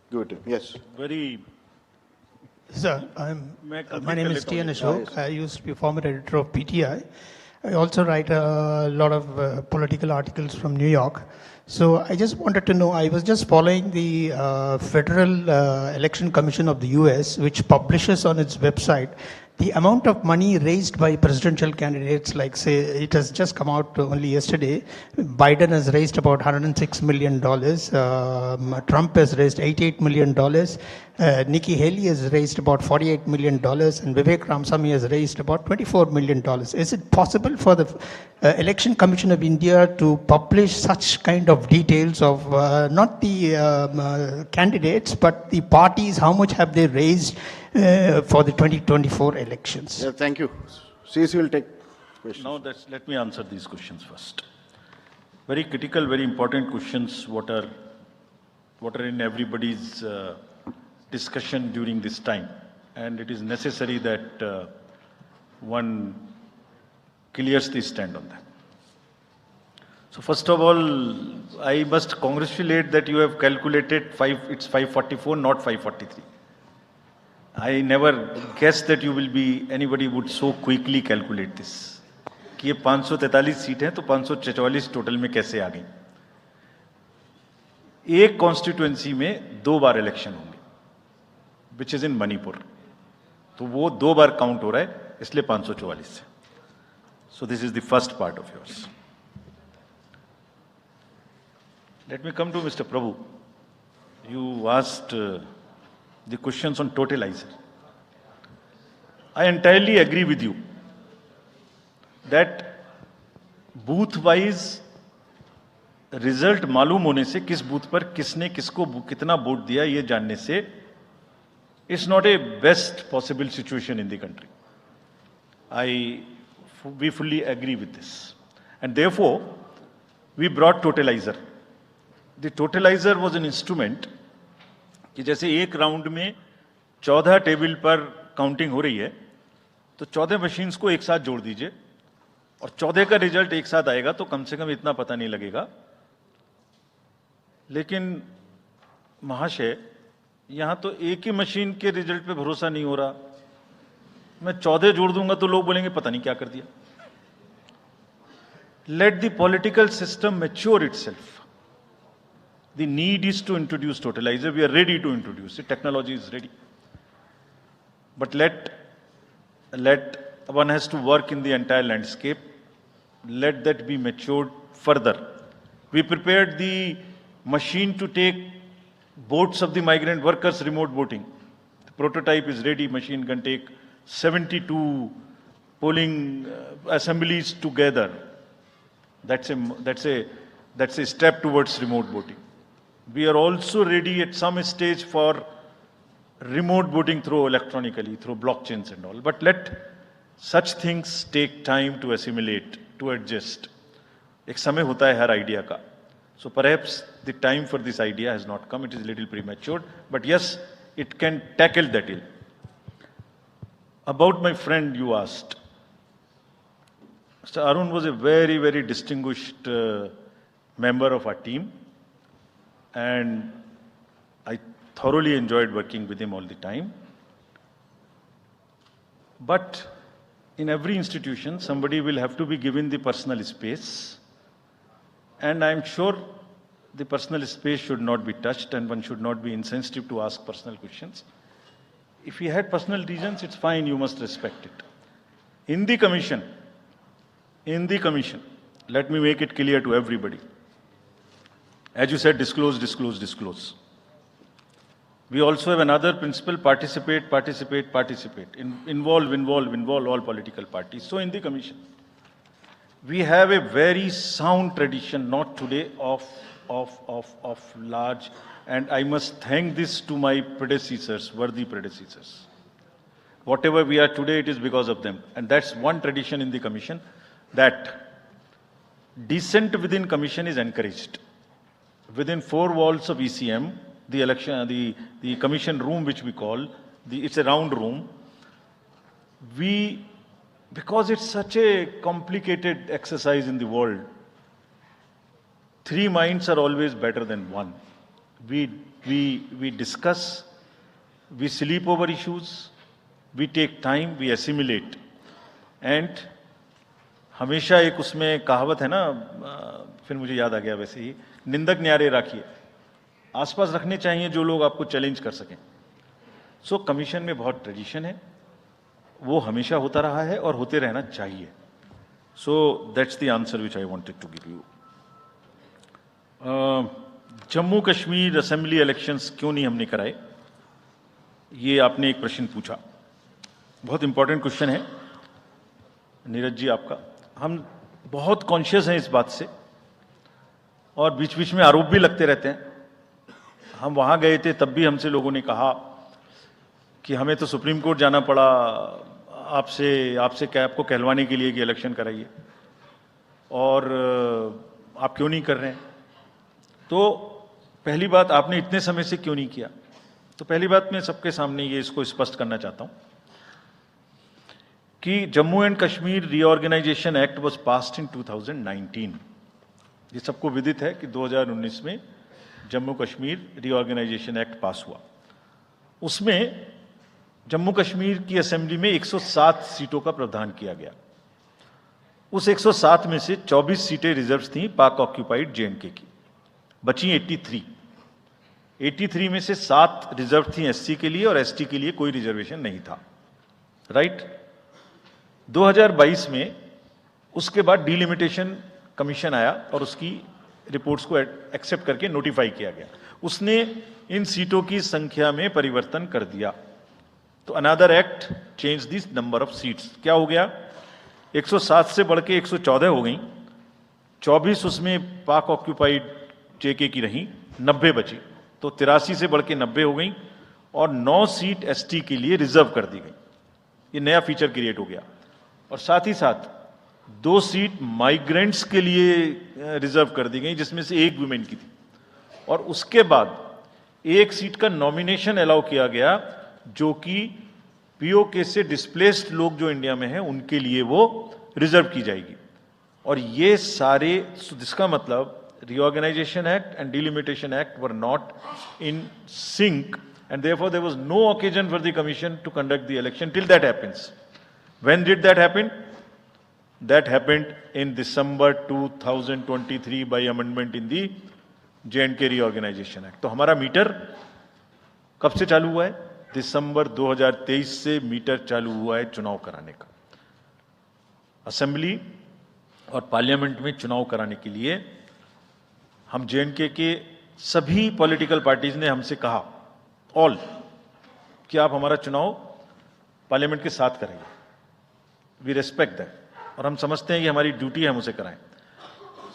give it to him. Yes. Very. Sir, my name is T.N. Ashok. I used to be a former editor of PTI. I also write a lot of political articles from New York. So I just wanted to know, I was just following the Federal Election Commission of the US, which publishes on its website the amount of money raised by presidential candidates. Like, say, it has just come out only yesterday. Biden has raised about $106 million. Trump has raised $88 million. Nikki Haley has raised about $48 million. And Vivek Ramaswamy has raised about $24 million. Is it possible for the Election Commission of India to publish such kind of details of not the candidates, but the parties? How much have they raised for the 2024 elections? Yeah, thank you. CC will take questions. Now let me answer these questions first. Very critical, very important questions. What are in everybody's discussion during this time, and it is necessary that one clears the stand on that. So first of all, I must congratulate that you have calculated it's 544, not 543. I never guessed that you will be, anybody would so quickly calculate this. कि ये 543 seat हैं तो 544 total में कैसे आ गई. एक constituency में 2 बार election होंगे, विच इज इन मणिपुर. तो वो 2 बार काउंट हो रहा है, इसलिए 544 है. So this is the first part of yours. Let me come to mister Prabhu. You asked the questions on totalizer. I entirely agree with you that booth-wise result मालूम होने से किस बूथ पर किसने किसको कितना वोट दिया ये जानने से it's not a best possible situation in the country. We fully agree with this, and therefore we brought totalizer. The totalizer was an instrument कि जैसे एक राउंड में 14 टेबल पर काउंटिंग हो रही है तो 14 मशीन्स को एक साथ जोड़ दीजिए और 14 का रिजल्ट एक साथ आएगा तो कम से कम इतना पता नहीं लगेगा. लेकिन महाशय, यहां तो एक ही मशीन के रिजल्ट पे भरोसा नहीं हो रहा. मैं 14 जोड़ दूंगा तो लोग बोलेंगे पता नहीं क्या कर दिया. Let the political system mature itself. The need is to introduce totalizer. We are ready to introduce it. Technology is ready. But let one has to work in the entire landscape. Let that be matured further. We prepared the machine to take votes of the migrant workers remote voting. The prototype is ready. Machine can take 72 polling assemblies together. That's a step towards remote voting. We are also ready at some stage for remote voting through electronically, through blockchains and all. But let such things take time to assimilate, to adjust. एक समय होता है हर idea का. So perhaps the time for this idea has not come. It is a little premature. But yes, it can tackle that ill. About my friend you asked. Mr. Arun was a very, very distinguished member of our team. And I thoroughly enjoyed working with him all the time. But in every institution, somebody will have to be given the personal space. And I'm sure the personal space should not be touched and one should not be insensitive to ask personal questions. If he had personal reasons, it's fine, you must respect it. In the commission, let me make it clear to everybody. As you said, disclose, disclose, disclose. We also have another principle, participate. Involve all political parties. So in the commission, we have a very sound tradition, not today, of large, and I must thank this to my predecessors, worthy predecessors. Whatever we are today, it is because of them. And that's one tradition in the commission, that dissent within commission is encouraged. Within 4 walls of ECM, the commission room, which we call, it's a round room. Because it's such a complicated exercise in the world, 3 minds are always better than 1. We discuss, we sleep over issues, we take time, we assimilate. And हमेशा एक उसमें कहावत है ना, फिर मुझे याद आ गया वैसे ही, निंदक न्यारे रखिए. आसपास रखने चाहिए जो लोग आपको चैलेंज कर सकें. सो कमीशन में बहुत ट्रेडिशन है, वो हमेशा होता रहा है और होते रहना चाहिए. So that's the answer which I wanted to give you. Jammu Kashmir assembly elections क्यों नहीं हमने कराए, ये आपने एक प्रश्न पूछा. बहुत इंपॉर्टेंट क्वेश्चन है नीरज जी आपका. हम बहुत कॉन्शियस हैं इस बात से और बीच बीच में आरोप भी लगते रहते हैं. हम वहां गए थे तब भी हमसे लोगों ने कहा कि हमें तो सुप्रीम कोर्ट जाना पड़ा आपसे क्या आपको कहलवाने के लिए कि इलेक्शन कराइए, और आप क्यों नहीं कर रहे हैं. तो पहली बात, आपने इतने समय से क्यों नहीं किया. तो पहली बात मैं सबके सामने ये इसको स्पष्ट करना चाहता हूं कि Jammu and Kashmir reorganisation act was passed in 2019. ये सबको विदित है कि 2019 में Jammu Kashmir reorganisation act pass हुआ. उसमें जम्मू कश्मीर की असेंबली में 107 सीटों का प्रावधान किया गया। उस 107 में से 24 सीटें रिजर्व थीं पाक ऑक्यूपाइड J&K की, बची 83 में से 7 रिजर्व थी SC के लिए और ST के लिए कोई रिजर्वेशन नहीं था, राइट। 2022 में उसके बाद डिलिमिटेशन कमीशन आया और उसकी रिपोर्ट्स को एक्सेप्ट करके नोटिफाई किया गया। उसने इन सीटों की संख्या में परिवर्तन कर दिया, तो another act change this number of seats. क्या हो गया, 107 से बढ़ के 114 हो गई, 24 उसमें पाक ऑक्यूपाइड JK की रही, 90 बची, तो 83 से बढ़ के 90 हो गई और 9 सीट ST के लिए रिजर्व कर दी गई। ये नया फीचर क्रिएट हो गया। और साथ ही साथ 2 सीट माइग्रेंट्स के लिए रिजर्व कर दी गई, जिसमें से 1 वुमेन की थी। और उसके बाद 1 सीट का नॉमिनेशन अलाउ किया गया, जो कि POK से डिस्प्लेस्ड लोग जो इंडिया में हैं उनके लिए वो रिजर्व की जाएगी। और ये सारे, जिसका मतलब Reorganization Act and Delimitation Act were not in sync, and therefore there was no occasion for the commission to conduct the election till that happens. When did that happen? That happened in December 2023 by amendment in the J&K Reorganization Act. तो हमारा metre कब से चालू हुआ है? दिसंबर 2023 से metre चालू हुआ है चुनाव कराने का। असेंबली और पार्लियामेंट में चुनाव कराने के लिए हम J&K के सभी पॉलिटिकल पार्टीज ने हमसे कहा, ऑल, कि आप हमारा चुनाव पार्लियामेंट के साथ करेंगे। वी रेस्पेक्ट दैट, और हम समझते हैं कि हमारी ड्यूटी है हम उसे कराएं।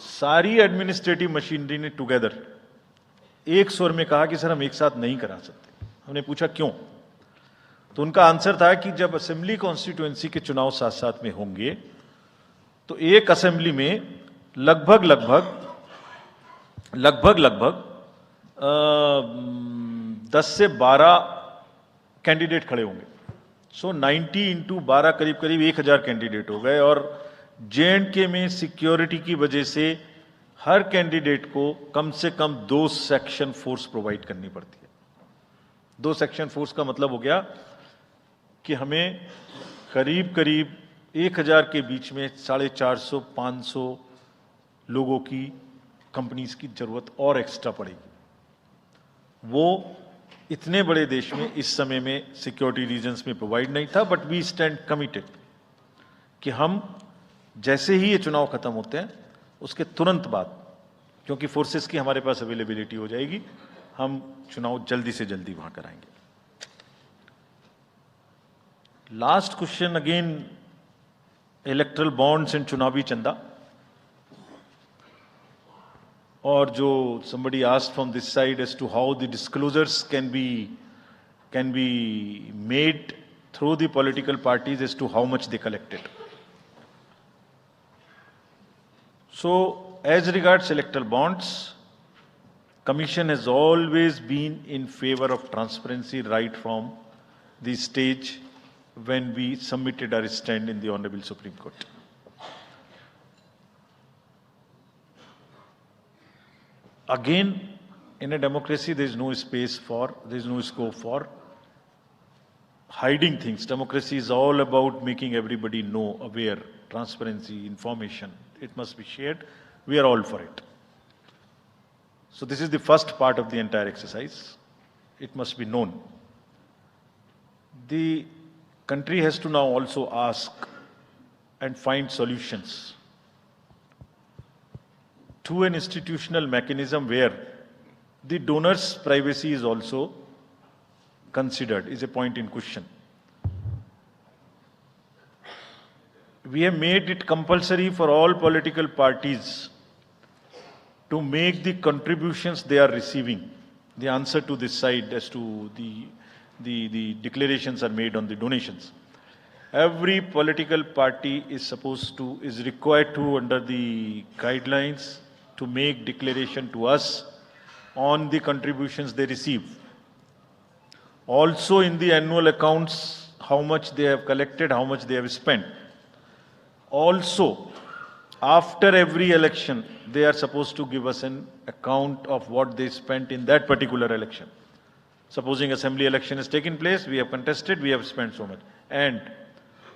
सारी एडमिनिस्ट्रेटिव मशीनरी ने टुगेदर एक स्वर में कहा कि सर हम एक साथ नहीं करा सकते। हमने पूछा क्यों, तो उनका आंसर था कि जब असेंबली कॉन्स्टिट्यूएंसी के चुनाव साथ साथ में होंगे तो एक असेंबली में लगभग 10 से 12 कैंडिडेट खड़े होंगे। सो 90 इंटू 12 करीब 1000 कैंडिडेट हो गए। और J&K में सिक्योरिटी की वजह से हर कैंडिडेट को कम से कम 2 सेक्शन फोर्स प्रोवाइड करनी पड़ती है। 2 सेक्शन फोर्स का मतलब हो गया कि हमें करीब 1000 के बीच में 450-500 लोगों की कंपनीज की जरूरत और एक्स्ट्रा पड़ेगी। वो इतने बड़े देश में इस समय में सिक्योरिटी रीजंस में प्रोवाइड नहीं था, बट वी स्टैंड कमिटेड कि हम जैसे ही ये चुनाव खत्म होते हैं उसके तुरंत बाद, क्योंकि फोर्सेस की हमारे पास अवेलेबिलिटी हो जाएगी, हम चुनाव जल्दी से जल्दी वहां कराएंगे। Last question again, erectile bonds and चुनावी चंदा। और जो somebody asked from this side as to how the disclosures can be made through the political parties as to how much they collected. So as regards electoral bonds, Commission has always been in favor of transparency right from the stage when we submitted our stand in the Honorable Supreme Court. Again, in a democracy, there is no scope for hiding things. Democracy is all about making everybody know, aware, transparency, information. It must be shared. We are all for it. So this is the first part of the entire exercise. It must be known. The country has to now also ask and find solutions to an institutional mechanism where the donor's privacy is also considered, is a point in question. We have made it compulsory for all political parties to make the contributions they are receiving. The answer to this side as to the declarations are made on the donations. Every political party is required to, under the guidelines, to make declaration to us on the contributions they receive. Also in the annual accounts, how much they have collected, how much they have spent. Also, after every election, they are supposed to give us an account of what they spent in that particular election. Supposing assembly election has taken place, we have contested, we have spent so much. And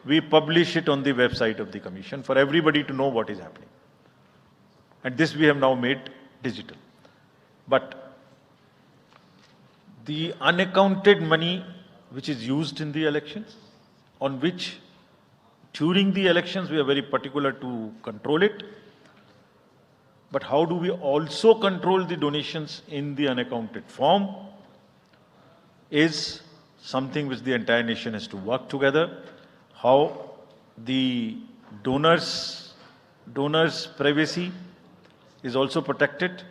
we publish it on the website of the commission for everybody to know what is happening. And this we have now made digital. But the unaccounted money which is used in the elections, on which during the elections we are very particular to control it. But how do we also control the donations in the unaccounted form is something which the entire nation has to work together. How the donors' privacy is also protected.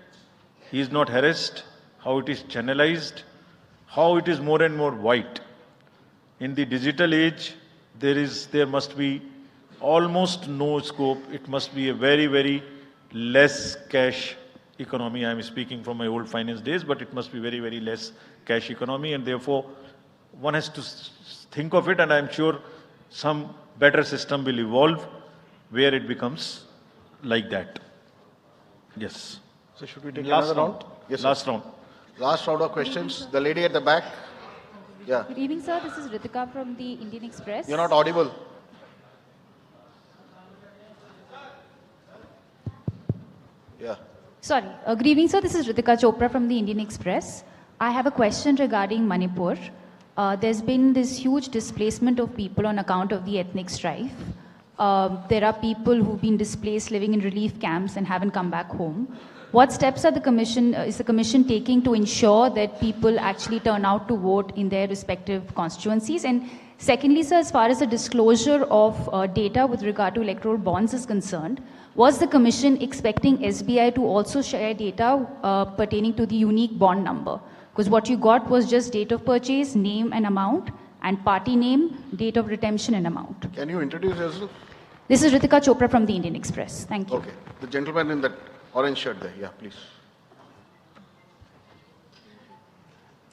He is not harassed. How it is channelized. How it is more and more white. In the digital age, there must be almost no scope. It must be a very, very less cash economy. I am speaking from my old finance days, but it must be very, very less cash economy, and therefore one has to think of it, and I am sure some better system will evolve where it becomes like that. Yes. So should we take Last another round? round? Yes, Last sir. round. Last round of questions. The lady at the back. Yeah. Good evening, sir. This is Ritika from the Indian Express. You're not audible. Yeah. Sorry. Good evening, sir. This is Ritika Chopra from the Indian Express. I have a question regarding Manipur. There's been this huge displacement of people on account of the ethnic strife. There are people who've been displaced living in relief camps and haven't come back home. What steps is the commission taking to ensure that people actually turn out to vote in their respective constituencies? And secondly, sir, as far as the disclosure of data with regard to electoral bonds is concerned, was the commission expecting SBI to also share data pertaining to the unique bond number? Because what you got was just date of purchase, name and amount, and party name, date of redemption and amount. Can you introduce yourself? This is Ritika Chopra from the Indian Express. Thank you. Okay. The gentleman in that orange shirt there. Yeah, please.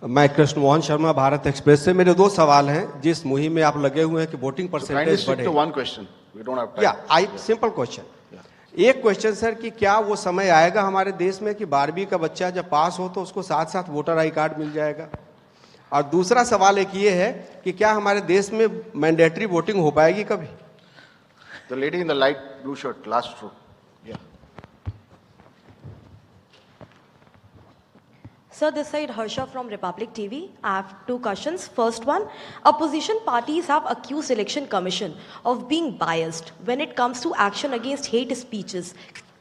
मैं Krishna Mohan Sharma Bharat express से मेरे दो सवाल हैं जिस मुहिम में आप लगे हुए हैं कि वोटिंग परसेंटेज बढ़े। to one question. We don't have time. Yeah, simple question. एक क्वेश्चन सर कि क्या वो समय आएगा हमारे देश में कि 12वीं का बच्चा जब पास हो तो उसको साथ साथ वोटर आई कार्ड मिल जाएगा? और दूसरा सवाल एक ये है कि क्या हमारे देश में मैंडेटरी वोटिंग हो पाएगी कभी? The lady in the light blue shirt, last row. Yeah. Sir, this side Harsha from Republic TV. I have two questions. First one, opposition parties have accused Election Commission of being biased when it comes to action against hate speeches.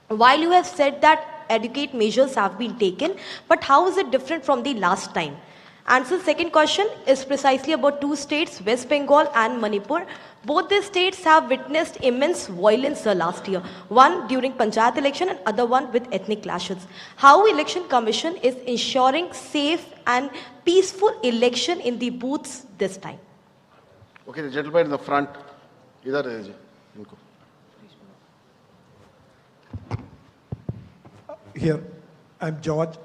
While you have said that adequate measures have been taken, but how is it different from the last time? And so second question is precisely about two states, West Bengal and Manipur. Both these states have witnessed immense violence last year. One during Panchayat election and other one with ethnic clashes. How Election Commission is ensuring safe and peaceful election in the booths this time? Okay, the gentleman in the front. Idhar rahiye inko. Here, I'm George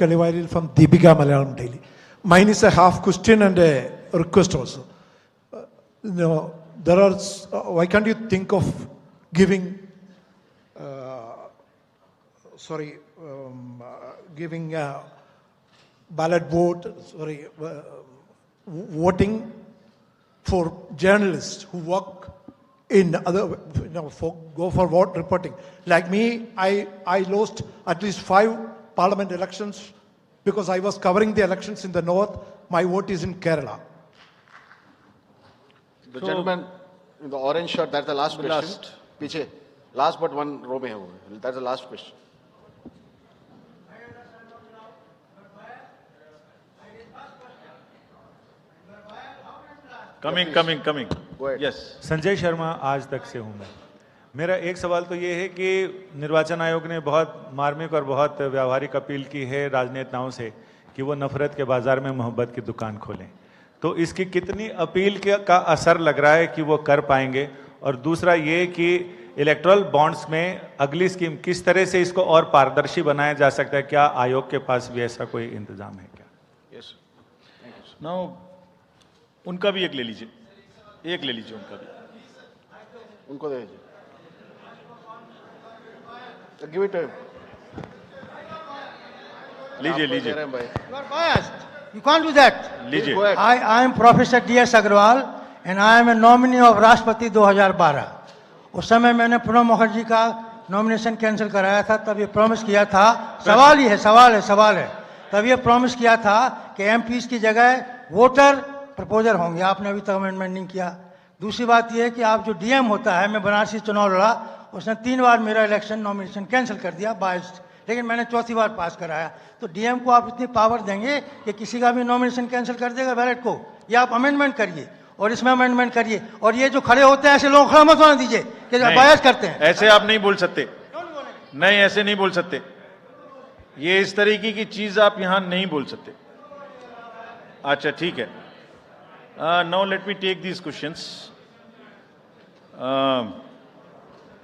Kalivaril from Deepika Malayalam Daily. Mine is a half question and a request also. There are, why can't you think of giving, giving ballot vote, voting for journalists who work in other, go for vote reporting. Like me, I lost at least 5 parliament elections because I was covering the elections in the north. My vote is in Kerala. The gentleman in the orange shirt, that's the last question. Piche. Last but one row mein hai wo. That's the last question. Coming. Yes. Sanjay Sharma आज तक से हूँ मैं। मेरा एक सवाल तो ये है कि निर्वाचन आयोग ने बहुत मार्मिक और बहुत व्यावहारिक अपील की है राजनेताओं से कि वो नफरत के बाजार में मोहब्बत की दुकान खोलें। तो इसकी कितनी अपील का असर लग रहा है कि वो कर पाएंगे? और दूसरा ये कि इलेक्टोरल बॉन्ड्स में अगली स्कीम किस तरह से इसको और पारदर्शी बनाया जा सकता है? क्या आयोग के पास भी ऐसा कोई इंतजाम है क्या? Yes. नाउ उनका भी एक ले लीजिए उनका भी। उनको दे दीजिए। Give it to him. लीजिए लीजिए You are biased. You can't do that. लीजिए। I am Professor D.S. Agrawal and I am a nominee of राष्ट्रपति 2012. उस समय मैंने प्रणब मुखर्जी का नॉमिनेशन कैंसिल कराया था, तब ये प्रॉमिस किया था, सवाल है, तब ये प्रॉमिस किया था कि एमपीज की जगह वोटर प्रपोजर होंगे। आपने अभी तक अमेंडमेंट नहीं किया। दूसरी बात यह है कि आप जो डीएम होता है, मैं बनारसी चुनाव लड़ा, उसने 3 बार मेरा इलेक्शन नॉमिनेशन कैंसिल कर दिया बायस्ड, लेकिन मैंने 4थी बार पास कराया। तो डीएम को आप इतनी पावर देंगे कि किसी का भी नॉमिनेशन कैंसिल कर देगा बैलेट को, या आप अमेंडमेंट करिए और इसमें अमेंडमेंट करिए। और ये जो खड़े होते हैं ऐसे लोग खड़ा मत होने दीजिए कि बायस करते हैं। ऐसे आप नहीं बोल सकते, नहीं ऐसे नहीं बोल सकते, ये इस तरीके की चीज आप यहां नहीं बोल सकते। अच्छा ठीक है, now let me take these questions.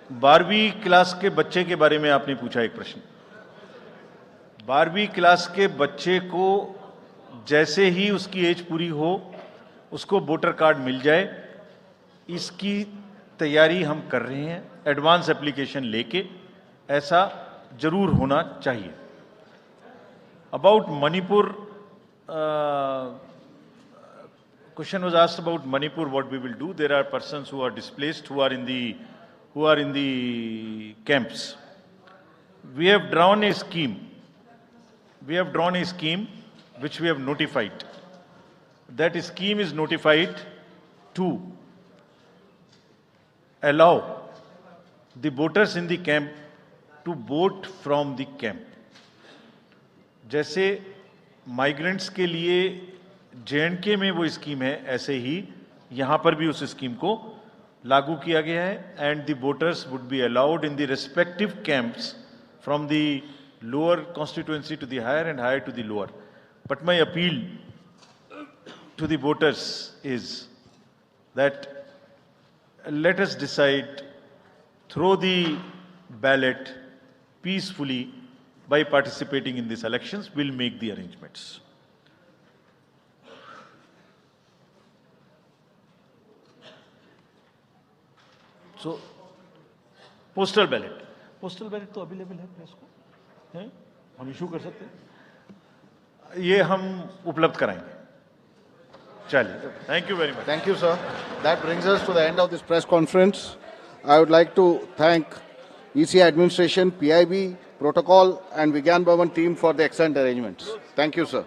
12वीं क्लास के बच्चे के बारे में आपने पूछा एक प्रश्न। 12वीं क्लास के बच्चे को जैसे ही उसकी एज पूरी हो उसको वोटर कार्ड मिल जाए, इसकी तैयारी हम कर रहे हैं एडवांस एप्लीकेशन लेके, ऐसा जरूर होना चाहिए। About Manipur, question was asked about Manipur, what we will do. There are persons who are displaced, who are in the camps. We have drawn a scheme. Which we have notified. That scheme is notified to allow the voters in the camp to vote from the camp. जैसे migrants के लिए JNK में वो scheme है, ऐसे ही यहां पर भी उस स्कीम को लागू किया गया है। And the voters would be allowed in the respective camps from the lower constituency to the higher and higher to the lower. But my appeal to the voters is that let us decide, throw the ballot peacefully by participating in these elections. We'll make the arrangements. So, postal ballot तो available है press को, हम issue कर सकते हैं, ये हम उपलब्ध कराएंगे। चलिए, thank you very much. Thank you, sir. That brings us to the end of this press conference. I would like to thank ECI administration, PIB, protocol, and Vigyan Bhavan team for the excellent arrangements. Thank you, sir.